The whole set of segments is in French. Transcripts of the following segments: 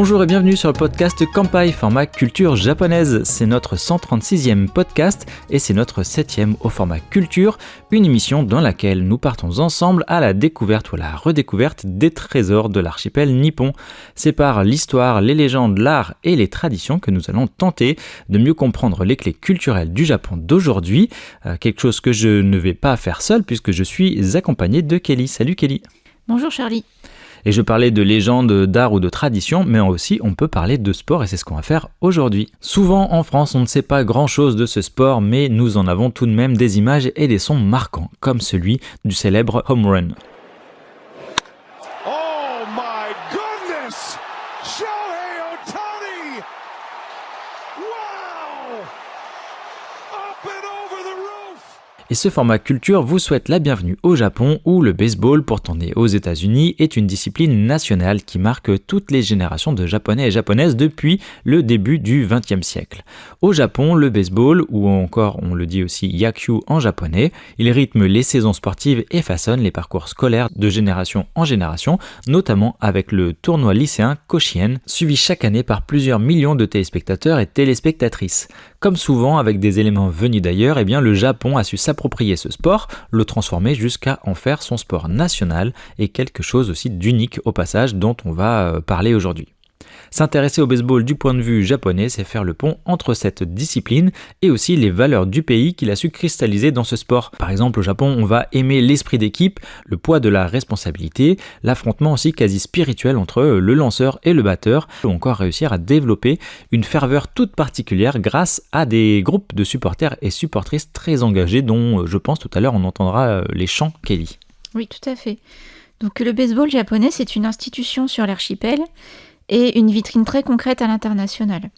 Bonjour et bienvenue sur le podcast Kanpai, format culture japonaise. C'est notre 136e podcast et c'est notre 7e au format culture, une émission dans laquelle nous partons ensemble à la découverte ou à la redécouverte des trésors de l'archipel nippon. C'est par l'histoire, les légendes, l'art et les traditions que nous allons tenter de mieux comprendre les clés culturelles du Japon d'aujourd'hui. Quelque chose que je ne vais pas faire seul puisque je suis accompagné de Kelly. Salut Kelly. Bonjour Charlie. Et je parlais de légendes, d'art ou de tradition, mais aussi on peut parler de sport et c'est ce qu'on va faire aujourd'hui. Souvent en France, on ne sait pas grand-chose de ce sport, mais nous en avons tout de même des images et des sons marquants, comme celui du célèbre home run. Oh my goodness! Shohei Ohtani! Wow! Up and over the roof! Et ce format culture vous souhaite la bienvenue au Japon où le baseball, pourtant né aux États-Unis, est une discipline nationale qui marque toutes les générations de Japonais et Japonaises depuis le début du XXe siècle. Au Japon, le baseball, ou encore on le dit aussi yakyu en japonais, il rythme les saisons sportives et façonne les parcours scolaires de génération en génération, notamment avec le tournoi lycéen Koshien, suivi chaque année par plusieurs millions de téléspectateurs et téléspectatrices. Comme souvent avec des éléments venus d'ailleurs, eh bien le Japon a su s'approprier ce sport, le transformer jusqu'à en faire son sport national et quelque chose aussi d'unique au passage dont on va parler aujourd'hui. S'intéresser au baseball du point de vue japonais, c'est faire le pont entre cette discipline et aussi les valeurs du pays qu'il a su cristalliser dans ce sport. Par exemple, au Japon, on va aimer l'esprit d'équipe, le poids de la responsabilité, l'affrontement aussi quasi spirituel entre le lanceur et le batteur, ou encore réussir à développer une ferveur toute particulière grâce à des groupes de supporters et supportrices très engagés dont je pense tout à l'heure on entendra les chants Kelly. Oui, tout à fait. Donc le baseball japonais, c'est une institution sur l'archipel et une vitrine très concrète à l'international.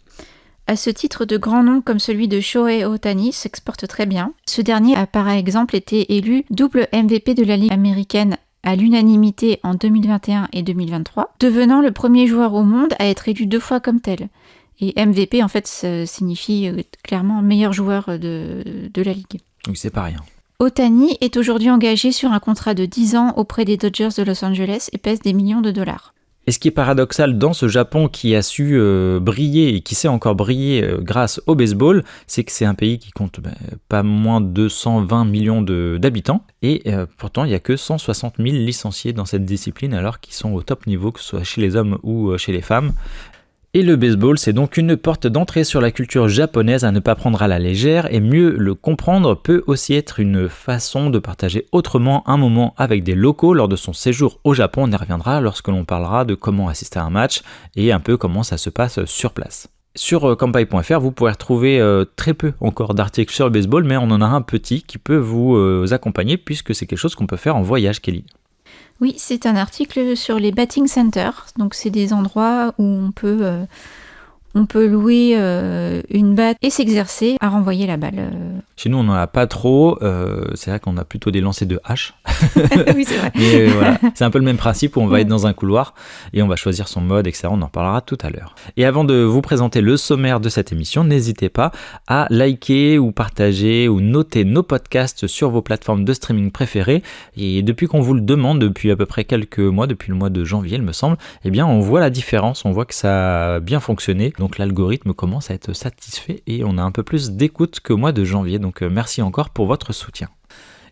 À ce titre, de grands noms comme celui de Shohei Ohtani s'exportent très bien. Ce dernier a par exemple été élu double MVP de la Ligue américaine à l'unanimité en 2021 et 2023, devenant le premier joueur au monde à être élu 2 fois comme tel. Et MVP, en fait, ça signifie clairement meilleur joueur de la Ligue. Oui, c'est pas rien. Ohtani est aujourd'hui engagé sur un contrat de 10 ans auprès des Dodgers de Los Angeles et pèse des millions de dollars. Et ce qui est paradoxal dans ce Japon qui a su briller et qui sait encore briller grâce au baseball, c'est que c'est un pays qui compte pas moins de 220 millions d'habitants et pourtant il n'y a que 160 000 licenciés dans cette discipline alors qu'ils sont au top niveau, que ce soit chez les hommes ou chez les femmes. Et le baseball, c'est donc une porte d'entrée sur la culture japonaise à ne pas prendre à la légère et mieux le comprendre peut aussi être une façon de partager autrement un moment avec des locaux lors de son séjour au Japon. On y reviendra lorsque l'on parlera de comment assister à un match et un peu comment ça se passe sur place. Sur kanpai.fr, vous pourrez retrouver très peu encore d'articles sur le baseball, mais on en a un petit qui peut vous accompagner puisque c'est quelque chose qu'on peut faire en voyage, Kelly. Oui, c'est un article sur les batting centers, donc c'est des endroits où on peut louer une batte et s'exercer à renvoyer la balle. Chez nous, on n'en a pas trop, c'est vrai qu'on a plutôt des lancers de hache. Oui, c'est vrai. Mais voilà, c'est un peu le même principe où on va être dans un couloir et on va choisir son mode, etc. On en parlera tout à l'heure. Et avant de vous présenter le sommaire de cette émission, n'hésitez pas à liker ou partager ou noter nos podcasts sur vos plateformes de streaming préférées. Et depuis qu'on vous le demande, depuis à peu près quelques mois, depuis le mois de janvier, il me semble, eh bien, on voit la différence, on voit que ça a bien fonctionné. Donc l'algorithme commence à être satisfait et on a un peu plus d'écoute qu'au mois de janvier. Donc merci encore pour votre soutien.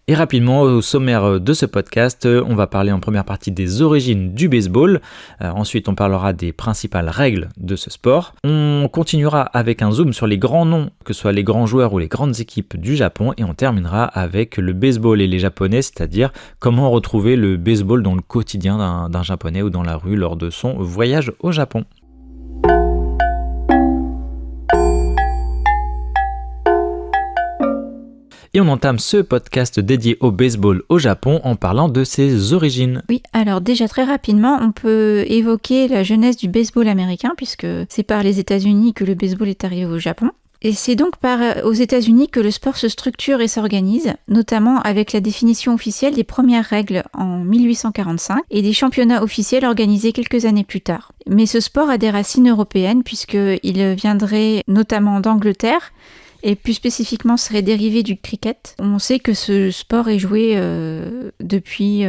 Et rapidement, au sommaire de ce podcast, on va parler en première partie des origines du baseball. Ensuite, on parlera des principales règles de ce sport. On continuera avec un zoom sur les grands noms, que ce soit les grands joueurs ou les grandes équipes du Japon. Et on terminera avec le baseball et les Japonais, c'est-à-dire comment retrouver le baseball dans le quotidien d'un Japonais ou dans la rue lors de son voyage au Japon. Et on entame ce podcast dédié au baseball au Japon en parlant de ses origines. Oui, alors déjà très rapidement, on peut évoquer la genèse du baseball américain puisque c'est par les États-Unis que le baseball est arrivé au Japon. Et c'est donc aux États-Unis que le sport se structure et s'organise, notamment avec la définition officielle des premières règles en 1845 et des championnats officiels organisés quelques années plus tard. Mais ce sport a des racines européennes puisqu'il viendrait notamment d'Angleterre et plus spécifiquement serait dérivé du cricket. On sait que ce sport est joué depuis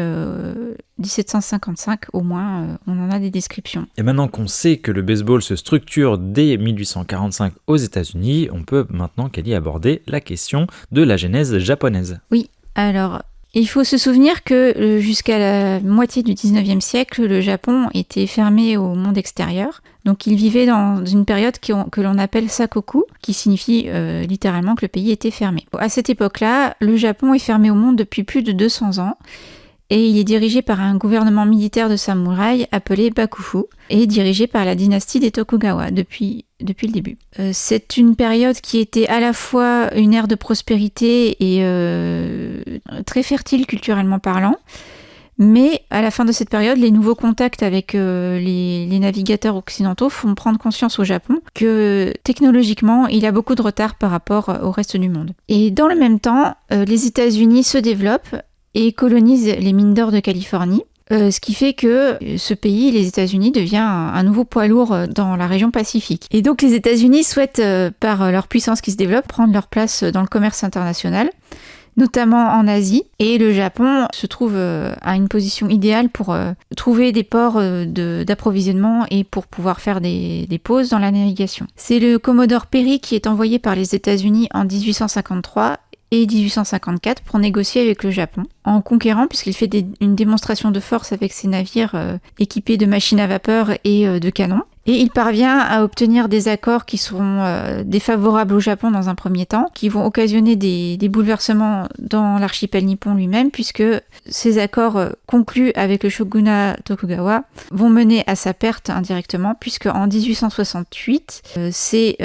1755 au moins, on en a des descriptions. Et maintenant qu'on sait que le baseball se structure dès 1845 aux États-Unis, on peut maintenant, Kelly, aborder la question de la genèse japonaise. Oui, alors il faut se souvenir que jusqu'à la moitié du 19e siècle, le Japon était fermé au monde extérieur. Donc il vivait dans une période que l'on appelle Sakoku, qui signifie littéralement que le pays était fermé. À cette époque-là, le Japon est fermé au monde depuis plus de 200 ans. Et il est dirigé par un gouvernement militaire de samouraï appelé Bakufu et dirigé par la dynastie des Tokugawa depuis le début. C'est une période qui était à la fois une ère de prospérité et très fertile culturellement parlant, mais à la fin de cette période, les nouveaux contacts avec les navigateurs occidentaux font prendre conscience au Japon que technologiquement, il y a beaucoup de retard par rapport au reste du monde. Et dans le même temps, les États-Unis se développent et colonise les mines d'or de Californie, ce qui fait que ce pays, les États-Unis, devient un nouveau poids lourd dans la région Pacifique. Et donc les États-Unis souhaitent, par leur puissance qui se développe, prendre leur place dans le commerce international, notamment en Asie, et le Japon se trouve à une position idéale pour trouver des ports d'approvisionnement et pour pouvoir faire des pauses dans la navigation. C'est le Commodore Perry qui est envoyé par les États-Unis en 1853 et 1854 pour négocier avec le Japon, en conquérant puisqu'il fait une démonstration de force avec ses navires équipés de machines à vapeur et de canons. Et il parvient à obtenir des accords qui seront défavorables au Japon dans un premier temps, qui vont occasionner des bouleversements dans l'archipel nippon lui-même, puisque ces accords conclus avec le shogunat Tokugawa vont mener à sa perte indirectement, puisque en 1868, c'est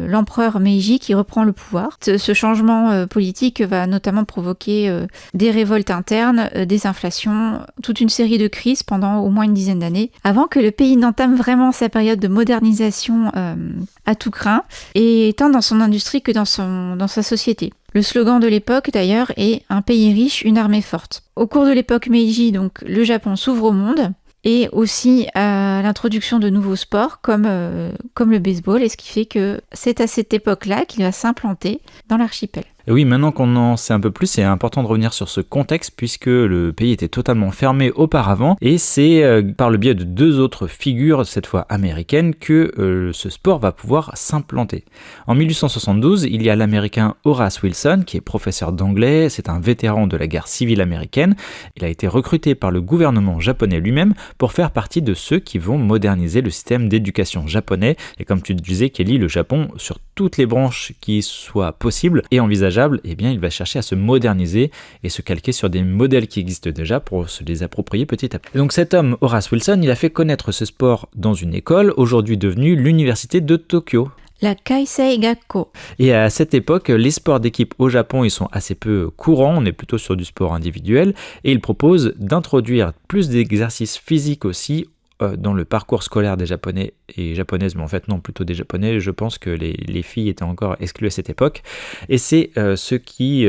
l'empereur Meiji qui reprend le pouvoir. Ce changement politique va notamment provoquer des révoltes internes, des inflations, toute une série de crises pendant au moins une dizaine d'années, avant que le pays n'entame vraiment sa période de modernisation à tout crin, et tant dans son industrie que dans sa société. Le slogan de l'époque, d'ailleurs, est « Un pays riche, une armée forte ». Au cours de l'époque Meiji, donc, le Japon s'ouvre au monde, et aussi à l'introduction de nouveaux sports comme le baseball, et ce qui fait que c'est à cette époque-là qu'il va s'implanter dans l'archipel. Et oui, maintenant qu'on en sait un peu plus, c'est important de revenir sur ce contexte puisque le pays était totalement fermé auparavant et c'est par le biais de deux autres figures, cette fois américaines, que ce sport va pouvoir s'implanter. En 1872, il y a l'américain Horace Wilson qui est professeur d'anglais, c'est un vétéran de la guerre civile américaine. Il a été recruté par le gouvernement japonais lui-même pour faire partie de ceux qui vont moderniser le système d'éducation japonais. Et comme tu disais, Kelly, le Japon, sur toutes les branches qui soient possibles et envisageables, eh bien, il va chercher à se moderniser et se calquer sur des modèles qui existent déjà pour se les approprier petit à petit. Et donc cet homme, Horace Wilson, il a fait connaître ce sport dans une école, aujourd'hui devenue l'université de Tokyo. La Keisei Gakko. Et à cette époque, les sports d'équipe au Japon, ils sont assez peu courants, on est plutôt sur du sport individuel, et il propose d'introduire plus d'exercices physiques aussi dans le parcours scolaire des Japonais et Japonaises, mais en fait non, plutôt des Japonais. Je pense que les filles étaient encore exclues à cette époque. Et c'est ce qui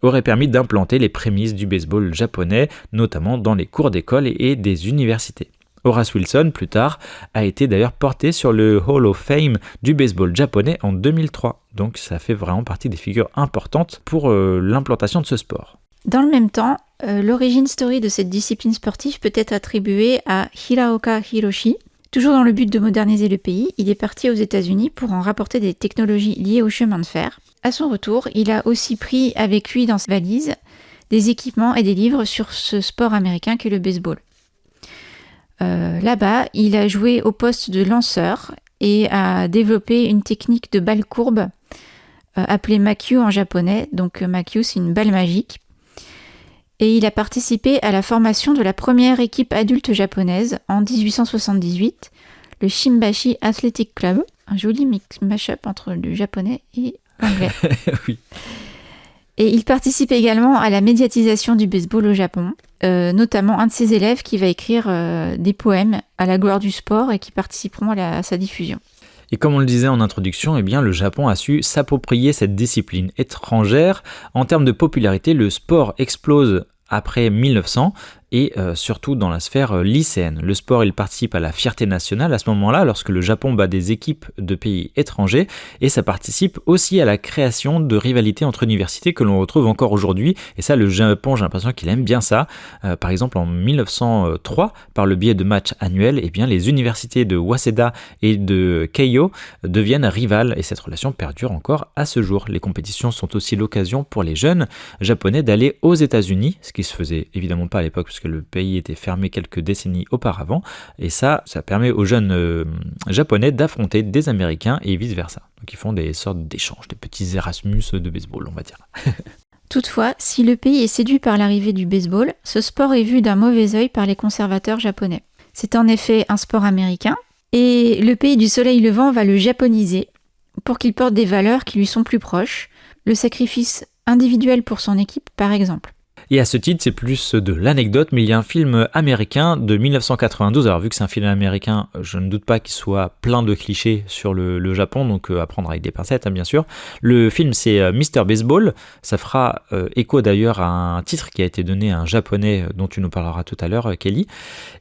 aurait permis d'implanter les prémices du baseball japonais, notamment dans les cours d'école et des universités. Horace Wilson, plus tard, a été d'ailleurs porté sur le Hall of Fame du baseball japonais en 2003. Donc ça fait vraiment partie des figures importantes pour l'implantation de ce sport. Dans le même temps, l'origine story de cette discipline sportive peut être attribuée à Hiraoka Hiroshi. Toujours dans le but de moderniser le pays, il est parti aux États-Unis pour en rapporter des technologies liées au chemin de fer. À son retour, il a aussi pris avec lui dans sa valise des équipements et des livres sur ce sport américain qu'est le baseball. Là-bas, il a joué au poste de lanceur et a développé une technique de balle courbe appelée Makyu en japonais. Donc Makyu, c'est une balle magique. Et il a participé à la formation de la première équipe adulte japonaise en 1878, le Shimbashi Athletic Club, un joli mash-up entre le japonais et l'anglais. Oui. Et il participe également à la médiatisation du baseball au Japon, notamment un de ses élèves qui va écrire des poèmes à la gloire du sport et qui participeront à sa diffusion. Et comme on le disait en introduction, eh bien, le Japon a su s'approprier cette discipline étrangère. En termes de popularité, le sport explose après 1900 et surtout dans la sphère lycéenne. Le sport, il participe à la fierté nationale à ce moment-là, lorsque le Japon bat des équipes de pays étrangers, et ça participe aussi à la création de rivalités entre universités que l'on retrouve encore aujourd'hui, et ça, le Japon, j'ai l'impression qu'il aime bien ça. Par exemple, en 1903, par le biais de matchs annuels, eh bien, les universités de Waseda et de Keio deviennent rivales, et cette relation perdure encore à ce jour. Les compétitions sont aussi l'occasion pour les jeunes japonais d'aller aux États-Unis, ce qui se faisait évidemment pas à l'époque puisque le pays était fermé quelques décennies auparavant, et ça permet aux jeunes japonais d'affronter des Américains et vice-versa. Donc ils font des sortes d'échanges, des petits Erasmus de baseball, on va dire. Toutefois, si le pays est séduit par l'arrivée du baseball, ce sport est vu d'un mauvais œil par les conservateurs japonais. C'est en effet un sport américain, et le pays du soleil levant va le japoniser pour qu'il porte des valeurs qui lui sont plus proches, le sacrifice individuel pour son équipe par exemple. Et à ce titre, c'est plus de l'anecdote, mais il y a un film américain de 1992. Alors vu que c'est un film américain, je ne doute pas qu'il soit plein de clichés sur le Japon, donc à prendre avec des pincettes, hein, bien sûr. Le film, c'est Mr. Baseball. Ça fera écho d'ailleurs à un titre qui a été donné à un japonais dont tu nous parleras tout à l'heure, Kelly.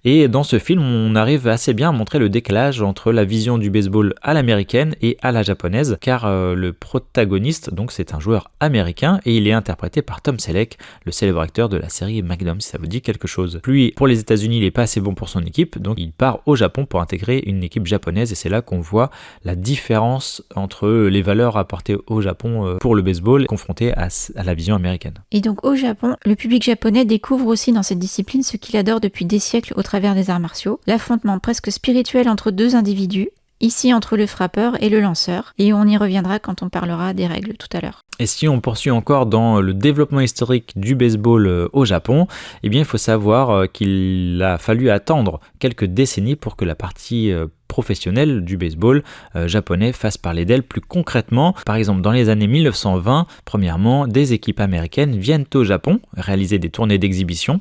Et dans ce film, on arrive assez bien à montrer le décalage entre la vision du baseball à l'américaine et à la japonaise, car le protagoniste, donc c'est un joueur américain, et il est interprété par Tom Selleck, le célèbre acteur de la série Magnum, si ça vous dit quelque chose. Lui, pour les États-Unis, il n'est pas assez bon pour son équipe, donc il part au Japon pour intégrer une équipe japonaise, et c'est là qu'on voit la différence entre les valeurs apportées au Japon pour le baseball confrontées à la vision américaine. Et donc au Japon, le public japonais découvre aussi dans cette discipline ce qu'il adore depuis des siècles au travers des arts martiaux, l'affrontement presque spirituel entre deux individus, ici entre le frappeur et le lanceur, et on y reviendra quand on parlera des règles tout à l'heure. Et si on poursuit encore dans le développement historique du baseball au Japon, eh bien il faut savoir qu'il a fallu attendre quelques décennies pour que la partie professionnelle du baseball japonais fasse parler d'elle plus concrètement. Par exemple, dans les années 1920, premièrement, des équipes américaines viennent au Japon réaliser des tournées d'exhibition.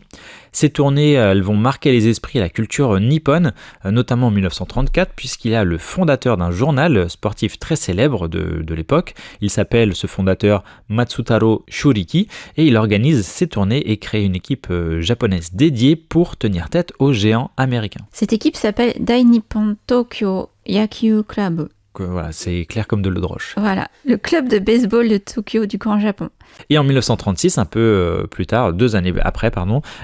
Ces tournées, elles vont marquer les esprits et la culture nippone, notamment en 1934, puisqu'il y a le fondateur d'un journal sportif très célèbre de l'époque. Il s'appelle, ce fondateur, Matsutaro Shuriki, et il organise ces tournées et crée une équipe japonaise dédiée pour tenir tête aux géants américains. Cette équipe s'appelle Dai Nippon Tokyo Yakyu Club. Voilà, c'est clair comme de l'eau de roche. Voilà, le club de baseball de Tokyo du Grand Japon. Et en 1936, un peu plus tard, 2 années après,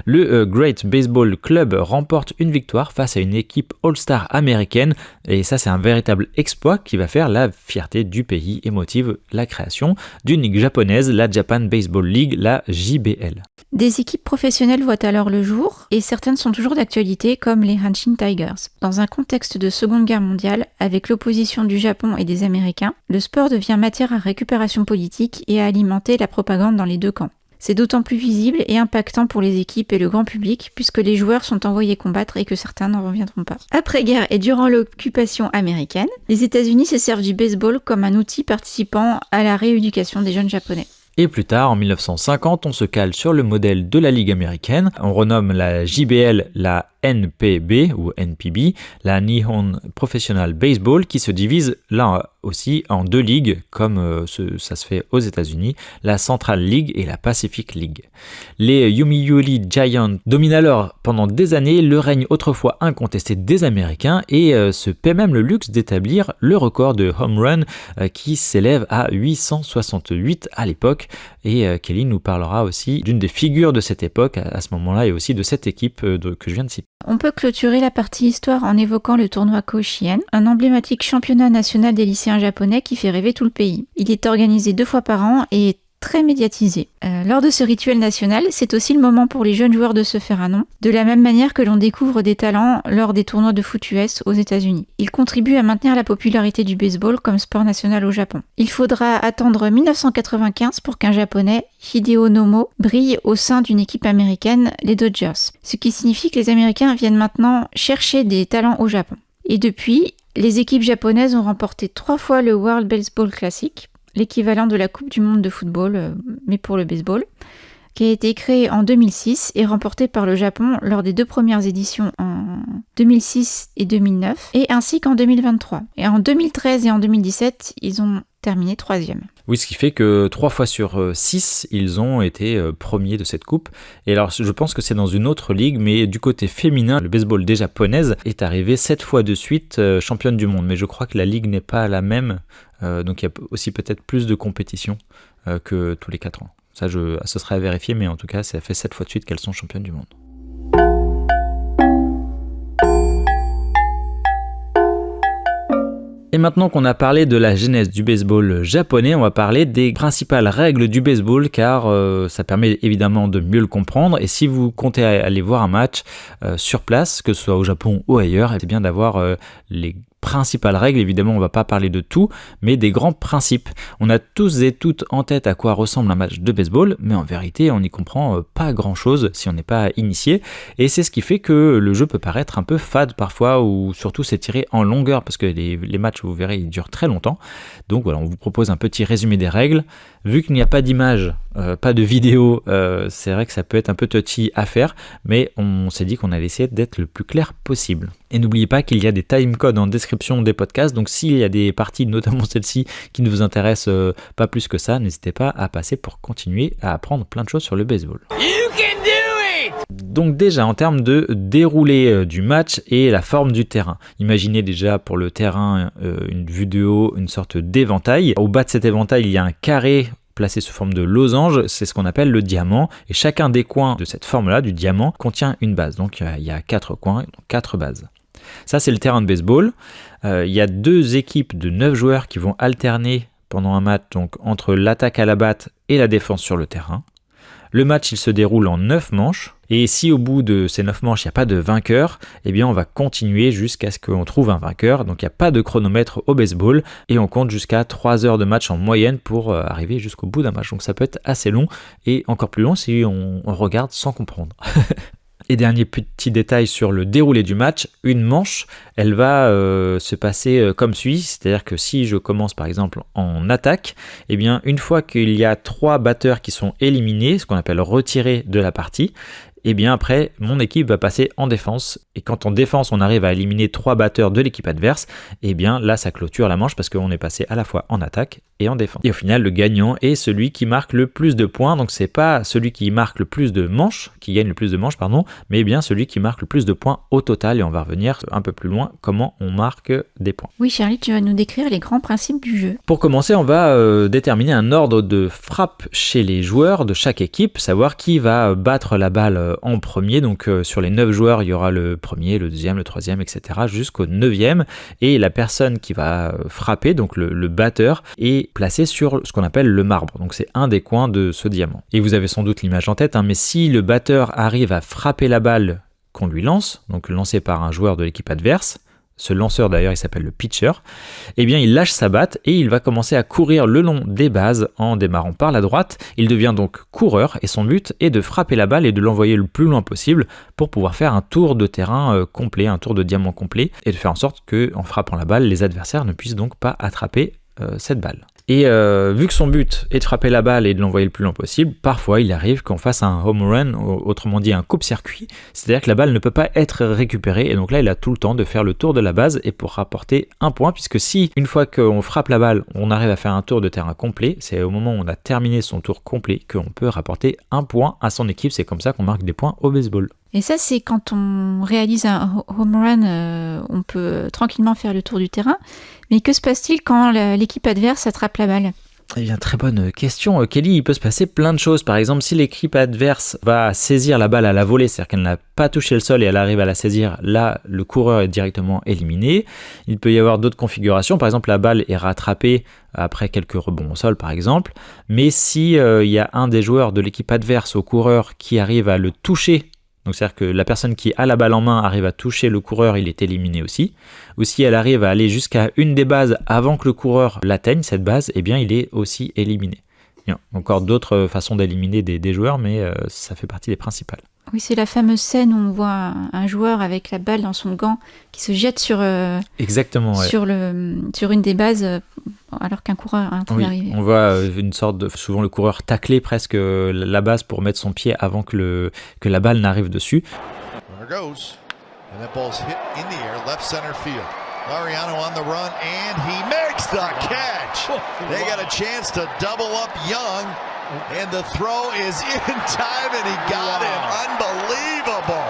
le Great Baseball Club remporte une victoire face à une équipe All-Star américaine. Et ça, c'est un véritable exploit qui va faire la fierté du pays et motive la création d'une ligue japonaise, la Japan Baseball League, la JBL. Des équipes professionnelles voient alors le jour, et certaines sont toujours d'actualité, comme les Hanshin Tigers. Dans un contexte de Seconde Guerre mondiale, avec l'opposition du Japon et des Américains, le sport devient matière à récupération politique et à alimenter la propagande dans les deux camps. C'est d'autant plus visible et impactant pour les équipes et le grand public, puisque les joueurs sont envoyés combattre et que certains n'en reviendront pas. Après-guerre et durant l'occupation américaine, les États-Unis se servent du baseball comme un outil participant à la rééducation des jeunes japonais. Et plus tard, en 1950, on se cale sur le modèle de la Ligue américaine. On renomme la JBL la NPB ou NPB, la Nihon Professional Baseball, qui se divise là aussi en 2 ligues, comme ça se fait aux États-Unis, la Central League et la Pacific League. Les Yomiuri Giants dominent alors pendant des années le règne autrefois incontesté des Américains et se paient même le luxe d'établir le record de home run qui s'élève à 868 à l'époque. Et Kelly nous parlera aussi d'une des figures de cette époque à ce moment-là et aussi de cette équipe que je viens de citer. On peut clôturer la partie histoire en évoquant le tournoi Koshien, un emblématique championnat national des lycéens japonais qui fait rêver tout le pays. Il est organisé 2 fois par an et est très médiatisé. Lors de ce rituel national, c'est aussi le moment pour les jeunes joueurs de se faire un nom, de la même manière que l'on découvre des talents lors des tournois de foot US aux États-Unis. Il contribue à maintenir la popularité du baseball comme sport national au Japon. Il faudra attendre 1995 pour qu'un Japonais, Hideo Nomo, brille au sein d'une équipe américaine, les Dodgers. Ce qui signifie que les Américains viennent maintenant chercher des talents au Japon. Et depuis, les équipes japonaises ont remporté 3 fois le World Baseball Classic, l'équivalent de la Coupe du Monde de football, mais pour le baseball, qui a été créé en 2006 et remporté par le Japon lors des 2 premières éditions en 2006 et 2009, et ainsi qu'en 2023. Et en 2013 et en 2017, ils ont terminé 3e. Oui, ce qui fait que 3 fois sur 6, ils ont été premiers de cette coupe. Et alors, je pense que c'est dans une autre ligue, mais du côté féminin, le baseball des japonaises est arrivé 7 fois de suite championne du monde. Mais je crois que la ligue n'est pas la même, donc il y a aussi peut-être plus de compétition que tous les 4 ans. Ça, ce serait à vérifier, mais en tout cas, ça fait 7 fois de suite qu'elles sont championnes du monde. Et maintenant qu'on a parlé de la genèse du baseball japonais, on va parler des principales règles du baseball car ça permet évidemment de mieux le comprendre. Et si vous comptez aller voir un match sur place, que ce soit au Japon ou ailleurs, c'est bien d'avoir les principales règles. Évidemment, on ne va pas parler de tout, mais des grands principes. On a tous et toutes en tête à quoi ressemble un match de baseball, mais en vérité, on n'y comprend pas grand-chose si on n'est pas initié. Et c'est ce qui fait que le jeu peut paraître un peu fade parfois, ou surtout s'étirer en longueur, parce que les matchs, vous verrez, ils durent très longtemps. Donc voilà, on vous propose un petit résumé des règles. Vu qu'il n'y a pas d'image, pas de vidéo, c'est vrai que ça peut être un peu touchy à faire, mais on s'est dit qu'on allait essayer d'être le plus clair possible. Et n'oubliez pas qu'il y a des timecodes en description des podcasts, donc s'il y a des parties, notamment celle-ci, qui ne vous intéressent pas plus que ça, n'hésitez pas à passer pour continuer à apprendre plein de choses sur le baseball. Donc déjà en termes de déroulé du match et la forme du terrain. Imaginez déjà pour le terrain une vue de haut, une sorte d'éventail. Au bas de cet éventail, il y a un carré placé sous forme de losange, c'est ce qu'on appelle le diamant. Et chacun des coins de cette forme-là, du diamant, contient une base. Donc il y a 4 coins, donc 4 bases. Ça, c'est le terrain de baseball. Il y a 2 équipes de 9 joueurs qui vont alterner pendant un match donc, entre l'attaque à la batte et la défense sur le terrain. Le match, il se déroule en 9 manches. Et si au bout de ces 9 manches, il n'y a pas de vainqueur, eh bien on va continuer jusqu'à ce qu'on trouve un vainqueur. Donc il n'y a pas de chronomètre au baseball. Et on compte jusqu'à 3 heures de match en moyenne pour arriver jusqu'au bout d'un match. Donc ça peut être assez long et encore plus long si on regarde sans comprendre. Et dernier petit détail sur le déroulé du match, une manche, elle va se passer comme suit, c'est-à-dire que si je commence par exemple en attaque, eh bien une fois qu'il y a 3 batteurs qui sont éliminés, ce qu'on appelle retirés de la partie, et bien après, mon équipe va passer en défense. Et quand en défense, on arrive à éliminer 3 batteurs de l'équipe adverse, et bien là, ça clôture la manche parce qu'on est passé à la fois en attaque et en défense. Et au final, le gagnant est celui qui marque le plus de points. Donc c'est pas celui qui marque le plus de manches, qui gagne le plus de manches, pardon, mais bien celui qui marque le plus de points au total. Et on va revenir un peu plus loin comment on marque des points. Oui, Charlie, tu vas nous décrire les grands principes du jeu. Pour commencer, on va déterminer un ordre de frappe chez les joueurs de chaque équipe, savoir qui va battre la balle en premier. Donc sur les 9 joueurs, il y aura le premier, le deuxième, le troisième, etc. jusqu'au 9e. Et la personne qui va frapper, donc le batteur, est placé sur ce qu'on appelle le marbre. Donc c'est un des coins de ce diamant. Et vous avez sans doute l'image en tête, mais si le batteur arrive à frapper la balle qu'on lui lance, donc lancée par un joueur de l'équipe adverse, ce lanceur d'ailleurs il s'appelle le pitcher, eh bien il lâche sa batte et il va commencer à courir le long des bases en démarrant par la droite. Il devient donc coureur et son but est de frapper la balle et de l'envoyer le plus loin possible pour pouvoir faire un tour de terrain complet, un tour de diamant complet et de faire en sorte qu'en frappant la balle, les adversaires ne puissent donc pas attraper cette balle. Et vu que son but est de frapper la balle et de l'envoyer le plus loin possible, parfois il arrive qu'on fasse un home run, autrement dit un coupe-circuit, c'est-à-dire que la balle ne peut pas être récupérée, et donc là il a tout le temps de faire le tour de la base et pour rapporter un point, puisque si une fois qu'on frappe la balle, on arrive à faire un tour de terrain complet, c'est au moment où on a terminé son tour complet qu'on peut rapporter un point à son équipe, c'est comme ça qu'on marque des points au baseball. Et ça, c'est quand on réalise un home run, on peut tranquillement faire le tour du terrain. Mais que se passe-t-il quand l'équipe adverse attrape la balle ? Eh bien, très bonne question. Kelly, il peut se passer plein de choses. Par exemple, si l'équipe adverse va saisir la balle à la volée, c'est-à-dire qu'elle n'a pas touché le sol et elle arrive à la saisir, là, le coureur est directement éliminé. Il peut y avoir d'autres configurations. Par exemple, la balle est rattrapée après quelques rebonds au sol, par exemple. Mais si il y a un des joueurs de l'équipe adverse au coureur qui arrive à le toucher, donc c'est-à-dire que la personne qui a la balle en main arrive à toucher le coureur, il est éliminé aussi. Ou si elle arrive à aller jusqu'à une des bases avant que le coureur l'atteigne, cette base, eh bien il est aussi éliminé. Il y a encore d'autres façons d'éliminer des joueurs, mais ça fait partie des principales. Oui, c'est la fameuse scène où on voit un joueur avec la balle dans son gant qui se jette sur, Exactement, ouais. sur une des bases alors qu'un coureur est en train d'arriver. On voit une sorte de, souvent le coureur tacler presque la base pour mettre son pied avant que la balle n'arrive dessus. There goes. And that ball's hit in the air, left center field. Laureano on the run, and he makes the catch. They got a chance to double up Young, and the throw is in time, and he got him. Unbelievable.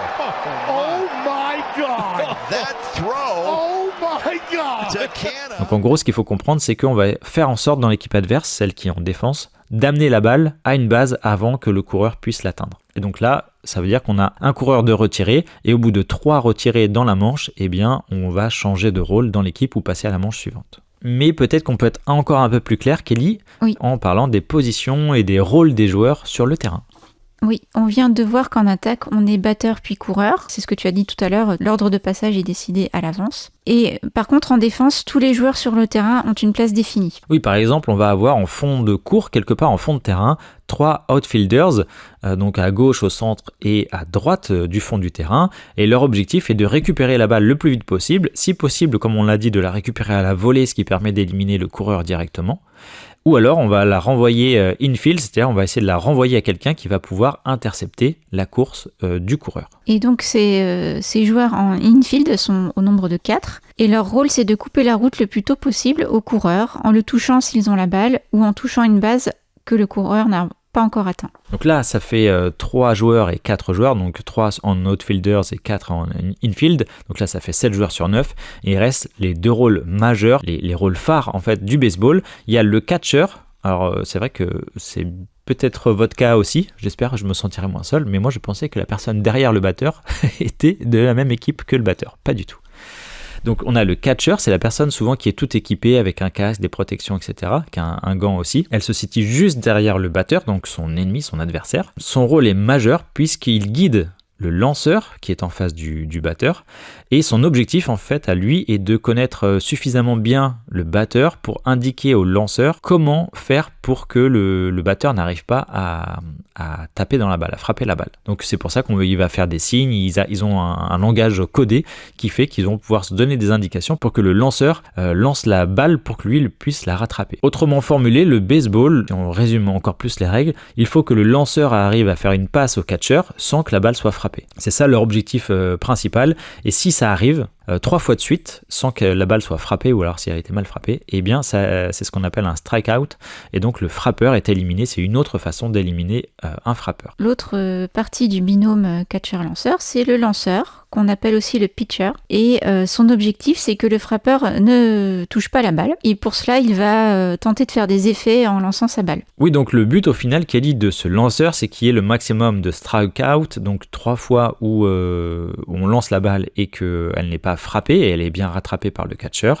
Oh my God! That throw Oh my God! to Canna. Donc en gros, ce qu'il faut comprendre, c'est qu'on va faire en sorte dans l'équipe adverse, celle qui est en défense, d'amener la balle à une base avant que le coureur puisse l'atteindre. Et donc là, ça veut dire qu'on a un coureur de retiré, et au bout de 3 retirés dans la manche, eh bien, on va changer de rôle dans l'équipe ou passer à la manche suivante. Mais peut-être qu'on peut être encore un peu plus clair, Kelly, Oui. en parlant des positions et des rôles des joueurs sur le terrain. Oui, on vient de voir qu'en attaque, on est batteur puis coureur. C'est ce que tu as dit tout à l'heure, l'ordre de passage est décidé à l'avance. Et par contre, en défense, tous les joueurs sur le terrain ont une place définie. Oui, par exemple, on va avoir en fond de cours, quelque part en fond de terrain, 3 outfielders, donc à gauche, au centre et à droite du fond du terrain. Et leur objectif est de récupérer la balle le plus vite possible. Si possible, comme on l'a dit, de la récupérer à la volée, ce qui permet d'éliminer le coureur directement. Ou alors on va la renvoyer infield, c'est-à-dire on va essayer de la renvoyer à quelqu'un qui va pouvoir intercepter la course du coureur. Et donc ces joueurs en infield sont au nombre de 4. Et leur rôle, c'est de couper la route le plus tôt possible aux coureurs, en le touchant s'ils ont la balle, ou en touchant une base que le coureur n'a pas encore atteint. Donc là, ça fait 3 joueurs et 4 joueurs, donc 3 en outfielders et 4 en infield. Donc là, ça fait 7 joueurs sur 9. Et il reste les 2 rôles majeurs, les rôles phares en fait du baseball. Il y a le catcher. Alors c'est vrai que c'est peut-être votre cas aussi, j'espère que je me sentirai moins seul, mais moi je pensais que la personne derrière le batteur était de la même équipe que le batteur. Pas du tout. Donc on a le catcher, c'est la personne souvent qui est toute équipée avec un casque, des protections, etc., qui a un gant aussi. Elle se situe juste derrière le batteur, donc son ennemi, son adversaire. Son rôle est majeur puisqu'il guide le lanceur qui est en face du batteur, et son objectif en fait à lui est de connaître suffisamment bien le batteur pour indiquer au lanceur comment faire pour que le batteur n'arrive pas à taper dans la balle, à frapper la balle. Donc c'est pour ça qu'il va faire des signes, ils ont un langage codé qui fait qu'ils vont pouvoir se donner des indications pour que le lanceur lance la balle pour que lui il puisse la rattraper. Autrement formulé, le baseball, si on résume encore plus les règles, il faut que le lanceur arrive à faire une passe au catcher sans que la balle soit frappée. C'est ça leur objectif principal, et si ça arrive 3 fois de suite sans que la balle soit frappée, ou alors si elle a été mal frappée, eh bien c'est ce qu'on appelle un strikeout, et donc le frappeur est éliminé. C'est une autre façon d'éliminer un frappeur. L'autre partie du binôme catcher-lanceur, c'est le lanceur, qu'on appelle aussi le pitcher, et son objectif c'est que le frappeur ne touche pas la balle, et pour cela il va tenter de faire des effets en lançant sa balle. Oui, donc le but au final, Kelly, de ce lanceur, c'est qu'il y ait le maximum de strikeout, donc 3 fois où on lance la balle et qu'elle n'est pas frappée, et elle est bien rattrapée par le catcher.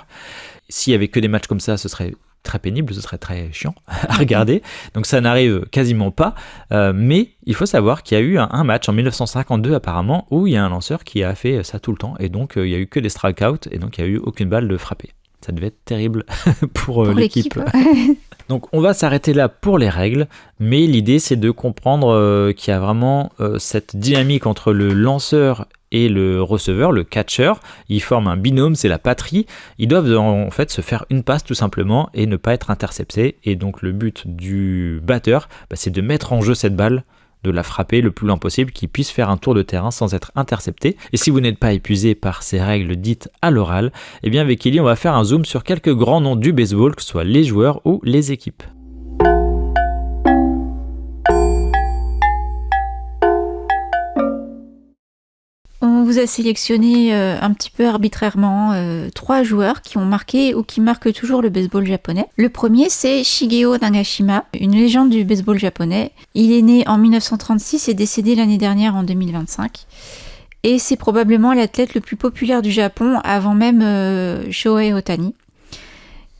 S'il y avait que des matchs comme ça, ce serait très pénible, ce serait très chiant à regarder, donc ça n'arrive quasiment pas, mais il faut savoir qu'il y a eu un match en 1952 apparemment, où il y a un lanceur qui a fait ça tout le temps, et donc il y a eu que des strikeouts, et donc il n'y a eu aucune balle de frappée. Ça devait être terrible pour l'équipe. Donc on va s'arrêter là pour les règles, mais l'idée c'est de comprendre qu'il y a vraiment cette dynamique entre le lanceur et le receveur, le catcher. Ils forment un binôme, c'est la patrie. Ils doivent en fait se faire une passe tout simplement et ne pas être interceptés. Et donc le but du batteur, c'est de mettre en jeu cette balle, de la frapper le plus loin possible, qu'il puisse faire un tour de terrain sans être intercepté. Et si vous n'êtes pas épuisé par ces règles dites à l'oral, eh bien avec Ellie, on va faire un zoom sur quelques grands noms du baseball, que ce soit les joueurs ou les équipes. On vous a sélectionné un petit peu arbitrairement 3 joueurs qui ont marqué ou qui marquent toujours le baseball japonais. Le premier, c'est Shigeo Nagashima, une légende du baseball japonais. Il est né en 1936 et décédé l'année dernière en 2025. Et c'est probablement l'athlète le plus populaire du Japon avant même Shohei Ohtani.